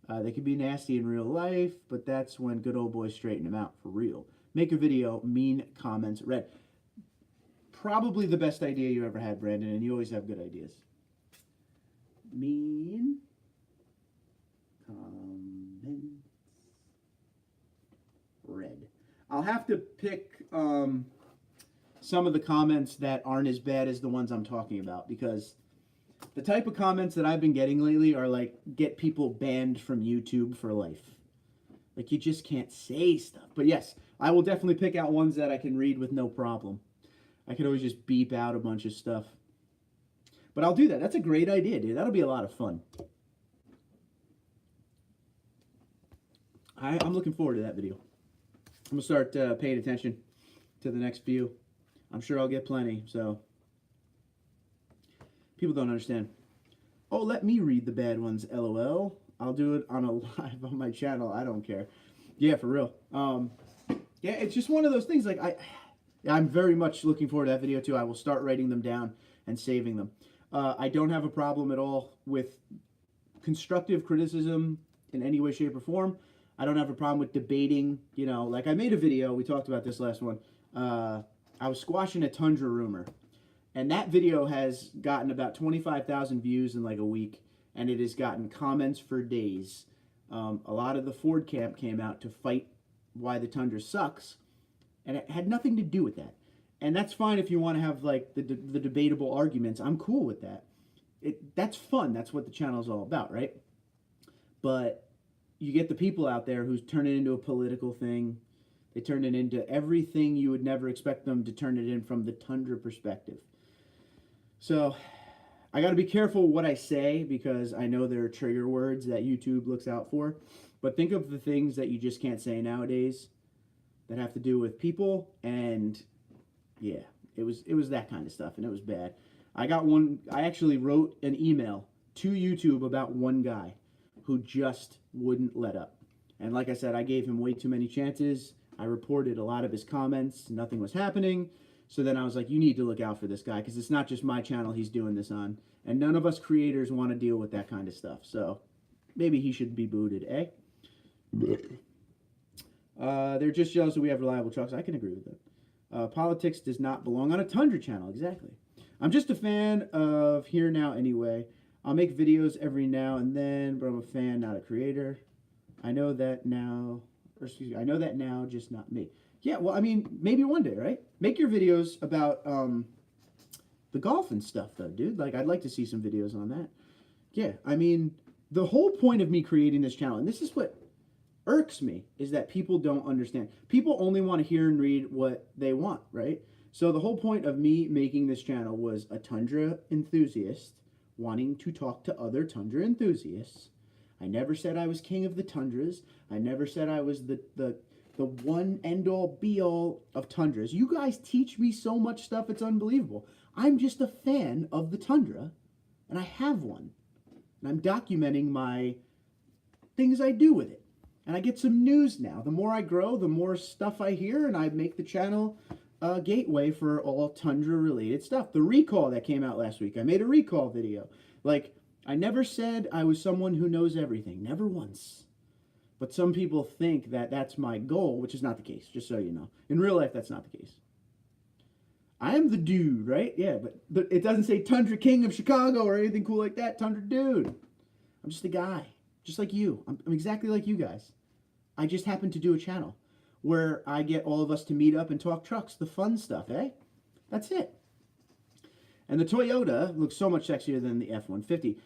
They can be nasty in real life, but that's when good old boys straighten them out for real. Make a video, mean comments, read. Probably the best idea you ever had, Brandon, and you always have good ideas. Mean comments, read. I'll have to pick some of the comments that aren't as bad as the ones I'm talking about, because the type of comments that I've been getting lately are like, get people banned from YouTube for life. Like, you just can't say stuff. But yes, I will definitely pick out ones that I can read with no problem. I can always just beep out a bunch of stuff. But I'll do that. That's a great idea, dude. That'll be a lot of fun. I'm looking forward to that video. I'm going to start paying attention to the next few. I'm sure I'll get plenty, so... People don't understand. Oh, let me read the bad ones, LOL. I'll do it on a live on my channel. I don't care. Yeah, for real. Yeah, it's just one of those things. Like, I'm very much looking forward to that video, too. I will start writing them down and saving them. I don't have a problem at all with constructive criticism in any way, shape, or form. I don't have a problem with debating, you know, like I made a video, we talked about this last one. I was squashing a Tundra rumor. And that video has gotten about 25,000 views in like a week. And it has gotten comments for days. A lot of the Ford camp came out to fight why the Tundra sucks. And it had nothing to do with that. And that's fine if you want to have like the debatable arguments. I'm cool with that. That's fun. That's what the channel is all about, right? But you get the people out there who turn it into a political thing. They turn it into everything you would never expect them to turn it in from the Tundra perspective. So I got to be careful what I say because I know there are trigger words that YouTube looks out for. But think of the things that you just can't say nowadays that have to do with people. And yeah, it was that kind of stuff, and it was bad. I actually wrote an email to YouTube about one guy who just wouldn't let up. And like I said, I gave him way too many chances. I reported a lot of his comments. Nothing was happening. So then I was like, you need to look out for this guy because it's not just my channel he's doing this on. And none of us creators want to deal with that kind of stuff. So maybe he should be booted, eh? They're just jealous that we have reliable trucks. I can agree with that. Politics does not belong on a Tundra channel. Exactly. I'm just a fan of Here Now anyway. I'll make videos every now and then, but I'm a fan, not a creator. I know that now, just not me. Yeah, well, I mean, maybe one day, right? Make your videos about the golf and stuff, though, dude. Like, I'd like to see some videos on that. Yeah, I mean, the whole point of me creating this channel, and this is what irks me, is that people don't understand. People only want to hear and read what they want, right? So the whole point of me making this channel was a Tundra enthusiast wanting to talk to other Tundra enthusiasts. I never said I was king of the Tundras. I never said I was the one end-all, be-all of Tundras. You guys teach me so much stuff, it's unbelievable. I'm just a fan of the Tundra, and I have one. And I'm documenting my things I do with it. And I get some news now. The more I grow, the more stuff I hear, and I make the channel a gateway for all Tundra-related stuff. The recall that came out last week, I made a recall video. Like, I never said I was someone who knows everything. Never once. But some people think that that's my goal, which is not the case, just so you know. In real life, that's not the case. I am the dude, right? Yeah, but it doesn't say Tundra King of Chicago or anything cool like that. Tundra Dude. I'm just a guy, just like you. I'm exactly like you guys. I just happen to do a channel where I get all of us to meet up and talk trucks, the fun stuff, eh? That's it. And the Toyota looks so much sexier than the F-150.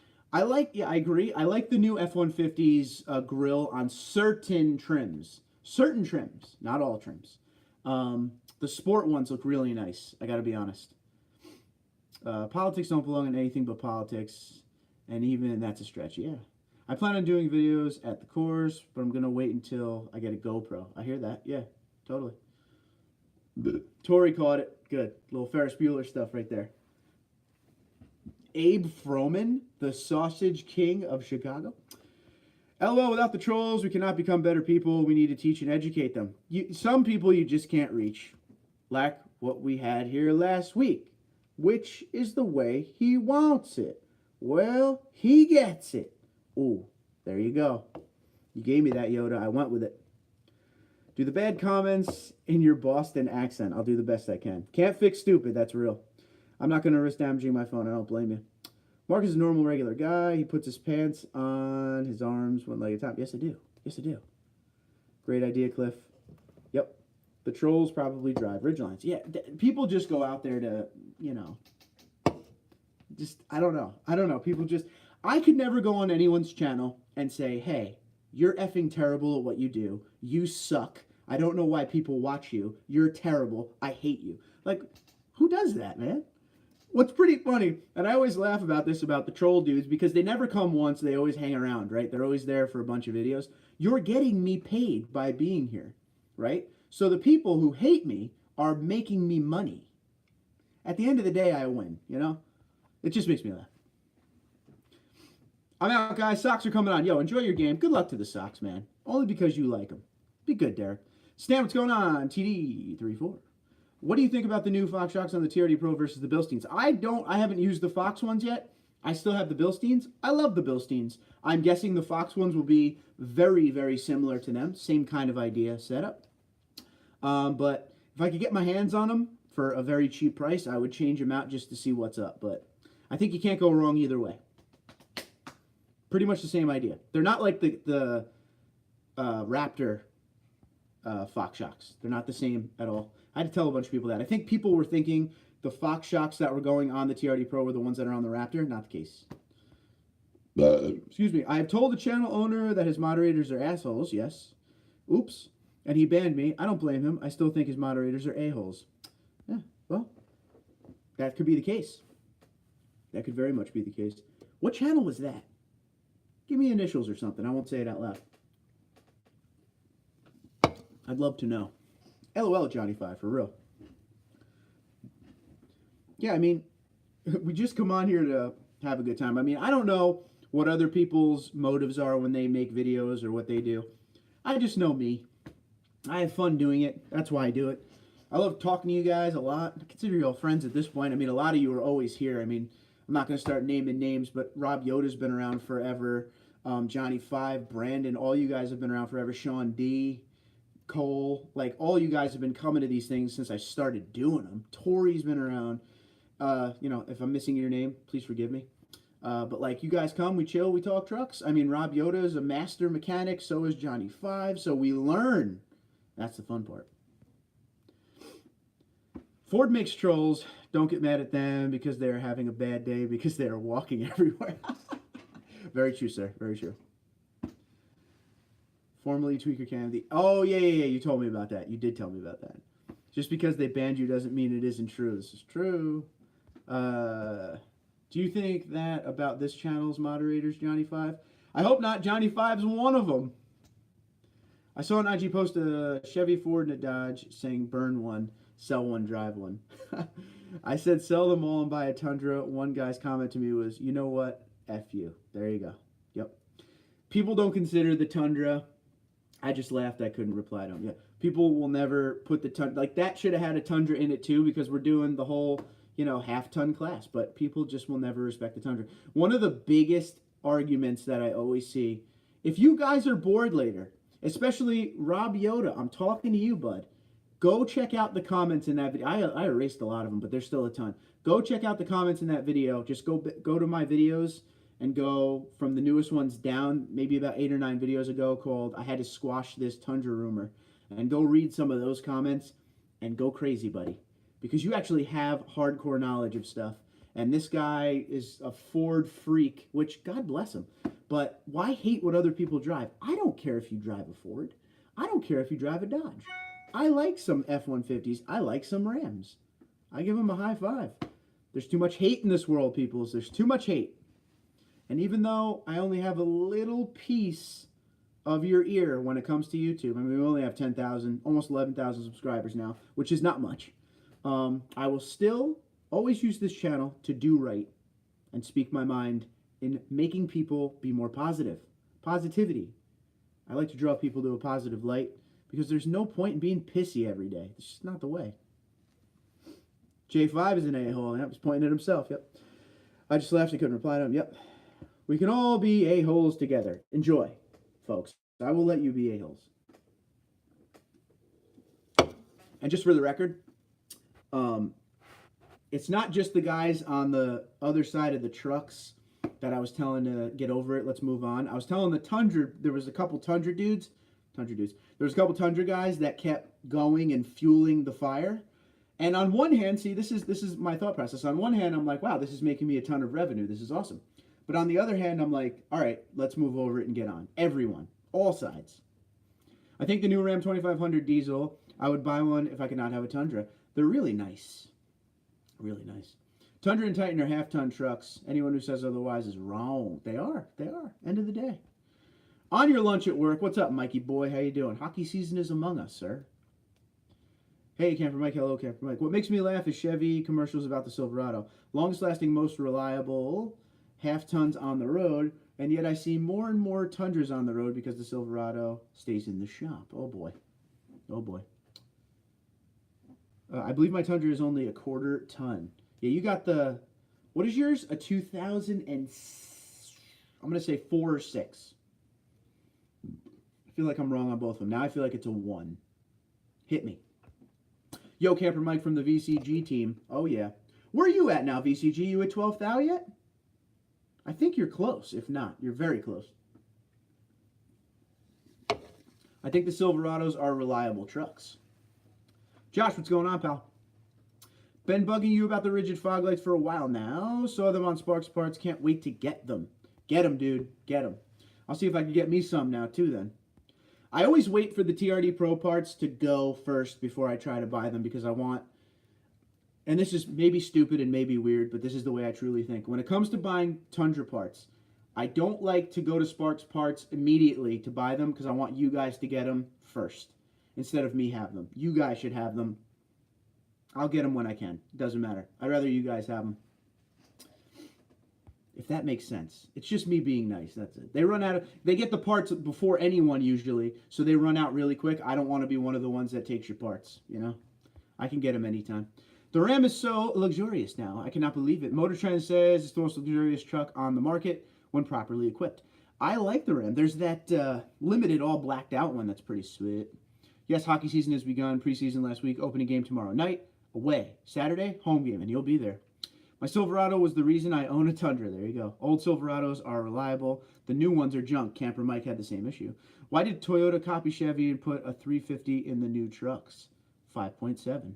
Yeah, I agree. I like the new F-150's grille on certain trims. Certain trims, not all trims. The sport ones look really nice, I gotta be honest. Politics don't belong in anything but politics, and even that's a stretch, yeah. I plan on doing videos at the course, but I'm gonna wait until I get a GoPro. I hear that, yeah, totally. Tori caught it, good. Little Ferris Bueller stuff right there. Abe Froman, the sausage king of Chicago. LOL, without the trolls, we cannot become better people. We need to teach and educate them. Some people you just can't reach. Like what we had here last week. Which is the way he wants it. Well, he gets it. Ooh, there you go. You gave me that, Yoda. I went with it. Do the bad comments in your Boston accent. I'll do the best I can. Can't fix stupid. That's real. I'm not going to risk damaging my phone. I don't blame you. Mark is a normal, regular guy. He puts his pants on his arms one leg at a time. Yes, I do. Yes, I do. Great idea, Cliff. Yep. The trolls probably drive Ridgelines. Yeah, people just go out there to, you know, I don't know. I don't know. People just, I could never go on anyone's channel and say, hey, you're effing terrible at what you do. You suck. I don't know why people watch you. You're terrible. I hate you. Like, who does that, man? What's pretty funny, and I always laugh about this about the troll dudes, because they never come once, they always hang around, right? They're always there for a bunch of videos. You're getting me paid by being here, right? So the people who hate me are making me money. At the end of the day, I win, you know? It just makes me laugh. I'm out, guys. Socks are coming on. Yo, enjoy your game. Good luck to the Sox, man. Only because you like them. Be good, Derek. Stan, what's going on? TD34. What do you think about the new Fox shocks on the TRD Pro versus the Bilsteins? I haven't used the Fox ones yet, I still have the Bilsteins. I love the Bilsteins. I'm guessing the Fox ones will be very, very similar to them. Same kind of idea setup. But if I could get my hands on them for a very cheap price, I would change them out just to see what's up. But I think you can't go wrong either way. Pretty much the same idea. They're not like the Raptor Fox shocks. They're not the same at all. I had to tell a bunch of people that. I think people were thinking the Fox shocks that were going on the TRD Pro were the ones that are on the Raptor. Not the case. Excuse me. I have told the channel owner that his moderators are assholes. Yes. Oops. And he banned me. I don't blame him. I still think his moderators are a-holes. Yeah, well, that could be the case. That could very much be the case. What channel was that? Give me initials or something. I won't say it out loud. I'd love to know. LOL, Johnny5, for real. Yeah, I mean, we just come on here to have a good time. I mean, I don't know what other people's motives are when they make videos or what they do. I just know me. I have fun doing it. That's why I do it. I love talking to you guys a lot. I consider you all friends at this point. I mean, a lot of you are always here. I mean, I'm not going to start naming names, but Rob Yoda's been around forever. Johnny5, Brandon, all you guys have been around forever. Sean D, Cole, like all you guys have been coming to these things since I started doing them. Tori's been around. You know, if I'm missing your name, please forgive me. But like you guys come, we chill, we talk trucks. I mean, Rob Yoda is a master mechanic. So is Johnny5. So we learn. That's the fun part. Ford makes trolls. Don't get mad at them because they're having a bad day because they're walking everywhere. Very true, sir. Very true. Formerly Tweaker Candy. Oh, yeah. You told me about that. You did tell me about that. Just because they banned you doesn't mean it isn't true. This is true. Do you think that about this channel's moderators, Johnny5? I hope not. Johnny5's one of them. I saw an IG post a Chevy, Ford, and a Dodge saying burn one, sell one, drive one. I said sell them all and buy a Tundra. One guy's comment to me was, you know what? F you. There you go. Yep. People don't consider the Tundra. I just laughed. I couldn't reply to him. Yeah. People will never put the Tundra. Like, that should have had a Tundra in it, too, because we're doing the whole, you know, half-ton class. But people just will never respect the Tundra. One of the biggest arguments that I always see, if you guys are bored later, especially Rob Yoda, I'm talking to you, bud. Go check out the comments in that video. I erased a lot of them, but there's still a ton. Go check out the comments in that video. Just go to my videos and go from the newest ones down, maybe about 8 or 9 videos ago, called I Had to Squash This Tundra Rumor. And go read some of those comments and go crazy, buddy. Because you actually have hardcore knowledge of stuff. And this guy is a Ford freak, which God bless him. But why hate what other people drive? I don't care if you drive a Ford. I don't care if you drive a Dodge. I like some F-150s. I like some Rams. I give them a high five. There's too much hate in this world, peoples. There's too much hate. And even though I only have a little piece of your ear when it comes to YouTube, I mean, we only have 10,000, almost 11,000 subscribers now, which is not much. I will still always use this channel to do right and speak my mind in making people be more positive. Positivity. I like to draw people to a positive light because there's no point in being pissy every day. It's just not the way. J5 is an a-hole. Yep, he's pointing at himself. Yep. I just laughed. I couldn't reply to him. Yep. We can all be a-holes together. Enjoy, folks. I will let you be a-holes. And just for the record, it's not just the guys on the other side of the trucks that I was telling to get over it. Let's move on. I was telling the Tundra, there was a couple Tundra dudes. There was a couple Tundra guys that kept going and fueling the fire. And on one hand, see, this is my thought process. On one hand, I'm like, wow, this is making me a ton of revenue. This is awesome. But on the other hand, I'm like, all right, let's move over it and get on. Everyone, all sides. I think the new Ram 2500 diesel, I would buy one if I could not have a Tundra. They're really nice. Really nice. Tundra and Titan are half-ton trucks. Anyone who says otherwise is wrong. They are. They are. End of the day. On your lunch at work. What's up, Mikey boy? How you doing? Hockey season is among us, sir. Hey, Camper Mike. Hello, Camper Mike. What makes me laugh is Chevy commercials about the Silverado. Longest lasting, most reliable, half-tons on the road, and yet I see more and more Tundras on the road because the Silverado stays in the shop. Oh, boy. Oh, boy. I believe my Tundra is only a 1/4 ton. Yeah, you got the What is yours? A 2000 and... I'm going to say 4 or 6. I feel like I'm wrong on both of them. Now I feel like it's a 1. Hit me. Yo, Camper Mike from the VCG team. Oh, yeah. Where are you at now, VCG? You at 12th thou yet? I think you're close. If not, you're very close. I think the Silverados are reliable trucks. Josh, what's going on, pal? Been bugging you about the rigid fog lights for a while now. Saw them on Sparks Parts. Can't wait to get them. Get them, dude. Get them. I'll see if I can get me some now, too, then. I always wait for the TRD Pro parts to go first before I try to buy them because I want... And this is maybe stupid and maybe weird, but this is the way I truly think. When it comes to buying Tundra parts, I don't like to go to Sparks Parts immediately to buy them because I want you guys to get them first instead of me have them. You guys should have them. I'll get them when I can. It doesn't matter. I'd rather you guys have them. If that makes sense. It's just me being nice. That's it. They run out of... They get the parts before anyone usually, so they run out really quick. I don't want to be one of the ones that takes your parts, you know? I can get them anytime. The Ram is so luxurious now. I cannot believe it. Motor Trend says it's the most luxurious truck on the market when properly equipped. I like the Ram. There's that limited all blacked out one that's pretty sweet. Yes, hockey season has begun. Preseason last week. Opening game tomorrow night. Away. Saturday, home game, and you'll be there. My Silverado was the reason I own a Tundra. There you go. Old Silverados are reliable. The new ones are junk. Camper Mike had the same issue. Why did Toyota copy Chevy and put a 350 in the new trucks? 5.7.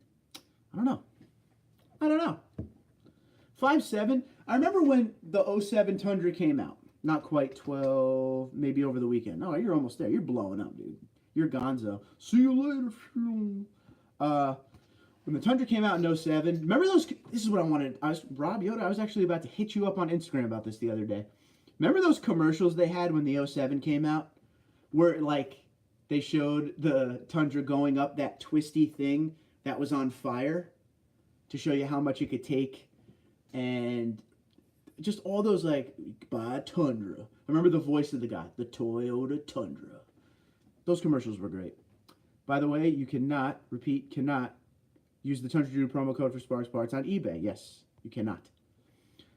I don't know. 5.7. I remember when the 07 Tundra came out. Not quite 12, maybe over the weekend. No, you're almost there. You're blowing up, dude. You're gonzo. See you later. When the Tundra came out in 07, remember those? This is what I wanted. Rob Yoda, I was actually about to hit you up on Instagram about this the other day. Remember those commercials they had when the 07 came out? Where, like, they showed the Tundra going up that twisty thing that was on fire to show you how much it could take. And just all those, like, buy a Tundra. I remember the voice of the guy, the Toyota Tundra. Those commercials were great. By the way, you cannot, repeat, cannot use the TundraDude promo code for Sparks Parts on eBay. Yes, you cannot.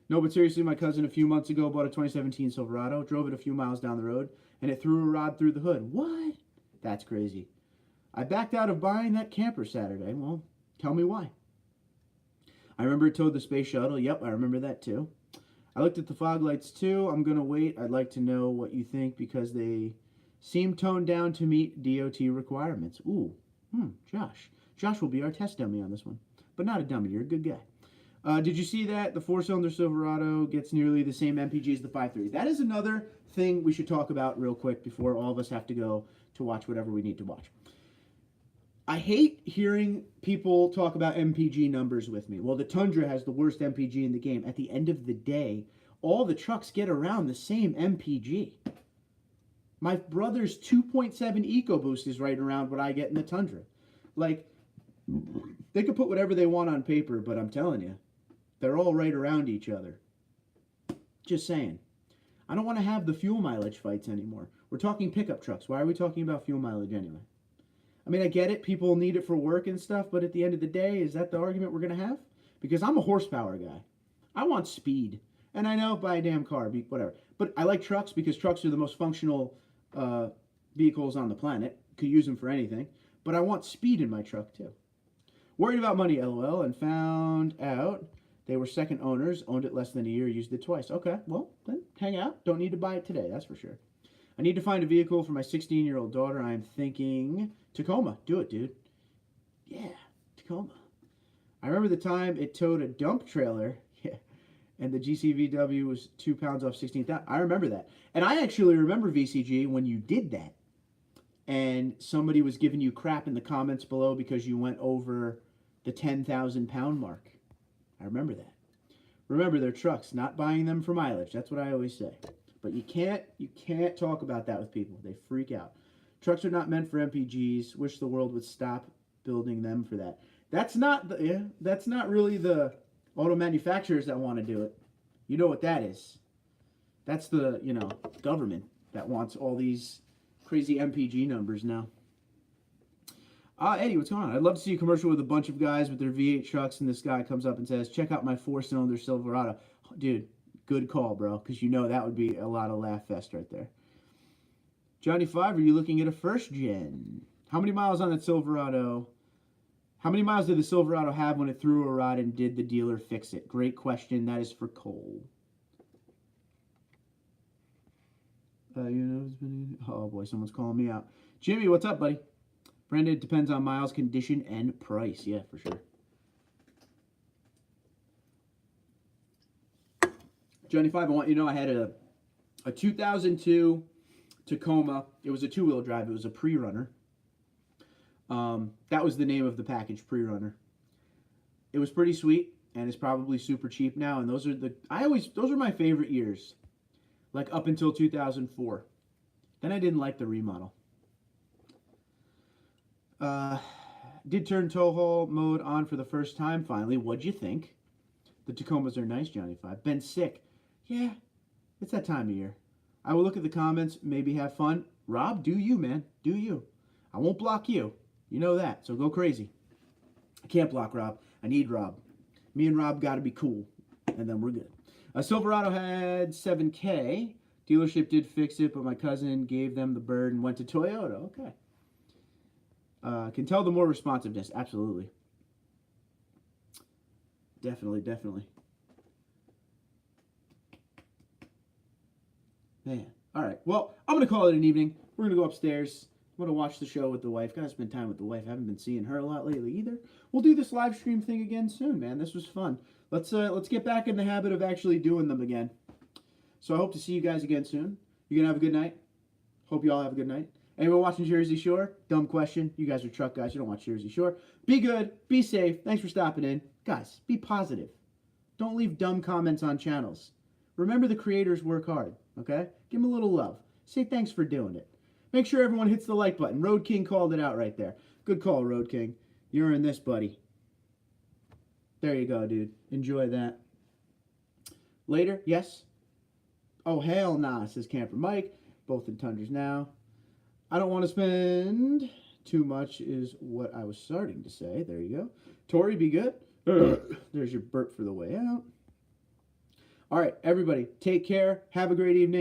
No, but seriously, my cousin a few months ago bought a 2017 Silverado, drove it a few miles down the road, and it threw a rod through the hood. What? That's crazy. I backed out of buying that camper Saturday. Well, tell me why. I remember it towed the space shuttle. Yep, I remember that too. I looked at the fog lights too. I'm going to wait. I'd like to know what you think because they seem toned down to meet DOT requirements. Ooh, Josh. Josh will be our test dummy on this one. But not a dummy. You're a good guy. Did you see that? The 4-cylinder Silverado gets nearly the same MPG as the 5.3. That is another thing we should talk about real quick before all of us have to go to watch whatever we need to watch. I hate hearing people talk about MPG numbers with me. Well, the Tundra has the worst MPG in the game. At the end of the day, all the trucks get around the same MPG. My brother's 2.7 EcoBoost is right around what I get in the Tundra. Like, they could put whatever they want on paper, but I'm telling you, they're all right around each other. Just saying. I don't want to have the fuel mileage fights anymore. We're talking pickup trucks. Why are we talking about fuel mileage anyway? I mean, I get it. People need it for work and stuff, but at the end of the day, is that the argument we're going to have? Because I'm a horsepower guy. I want speed. And I know buy a damn car, whatever. But I like trucks because trucks are the most functional vehicles on the planet. Could use them for anything. But I want speed in my truck, too. Worried about money, LOL, and found out they were second owners, owned it less than a year, used it twice. Okay, well, then hang out. Don't need to buy it today, that's for sure. I need to find a vehicle for my 16-year-old daughter. I'm thinking Tacoma. Do it, dude. Yeah, Tacoma. I remember the time it towed a dump trailer, and the GCVW was 2 pounds off 16,000. I remember that. And I actually remember, VCG, when you did that, and somebody was giving you crap in the comments below because you went over the 10,000 pound mark. I remember that. Remember, they're trucks, not buying them for mileage. That's what I always say. But you can't talk about that with people. They freak out. Trucks are not meant for MPGs. Wish the world would stop building them for that. That's not really the auto manufacturers that want to do it. You know what that is. That's the, government that wants all these crazy MPG numbers now. Eddie, what's going on? I'd love to see a commercial with a bunch of guys with their V8 trucks, and this guy comes up and says, check out my 4-cylinder Silverado. Dude, good call, bro, because you know that would be a lot of laugh fest right there. Johnny 5, are you looking at a first gen? How many miles on that Silverado? How many miles did the Silverado have when it threw a rod, and did the dealer fix it? Great question. That is for Cole. Oh boy, someone's calling me out. Jimmy, what's up, buddy? Brandon, it depends on miles, condition, and price. Yeah, for sure. Johnny 5, I want you to know I had a 2002 Tacoma. It was a 2-wheel drive. It was a pre-runner. That was the name of the package, pre-runner. It was pretty sweet, and it's probably super cheap now. And those are my favorite years, like up until 2004. Then I didn't like the remodel. Did turn tow haul mode on for the first time finally. What'd you think? The Tacomas are nice, Johnny 5. Been sick. Yeah, it's that time of year. I will look at the comments, maybe have fun. Rob, do you, man. Do you. I won't block you. You know that, so go crazy. I can't block Rob. I need Rob. Me and Rob got to be cool, and then we're good. Silverado had 7K. Dealership did fix it, but my cousin gave them the bird and went to Toyota. Okay. Can tell the more responsiveness. Absolutely. Definitely, definitely. Man. All right. Well, I'm going to call it an evening. We're going to go upstairs. I'm going to watch the show with the wife. Got to spend time with the wife. I haven't been seeing her a lot lately either. We'll do this live stream thing again soon, man. This was fun. Let's get back in the habit of actually doing them again. So I hope to see you guys again soon. You going to have a good night? Hope you all have a good night. Anyone watching Jersey Shore? Dumb question. You guys are truck guys. You don't watch Jersey Shore. Be good. Be safe. Thanks for stopping in. Guys, be positive. Don't leave dumb comments on channels. Remember the creators work hard, okay? Give them a little love. Say thanks for doing it. Make sure everyone hits the like button. Road King called it out right there. Good call, Road King. You're in this, buddy. There you go, dude. Enjoy that. Later? Yes? Oh, hell nah, says Camper Mike. Both in Tundras now. I don't want to spend too much is what I was starting to say. There you go. Tori, be good. There's your burp for the way out. All right, everybody, take care. Have a great evening.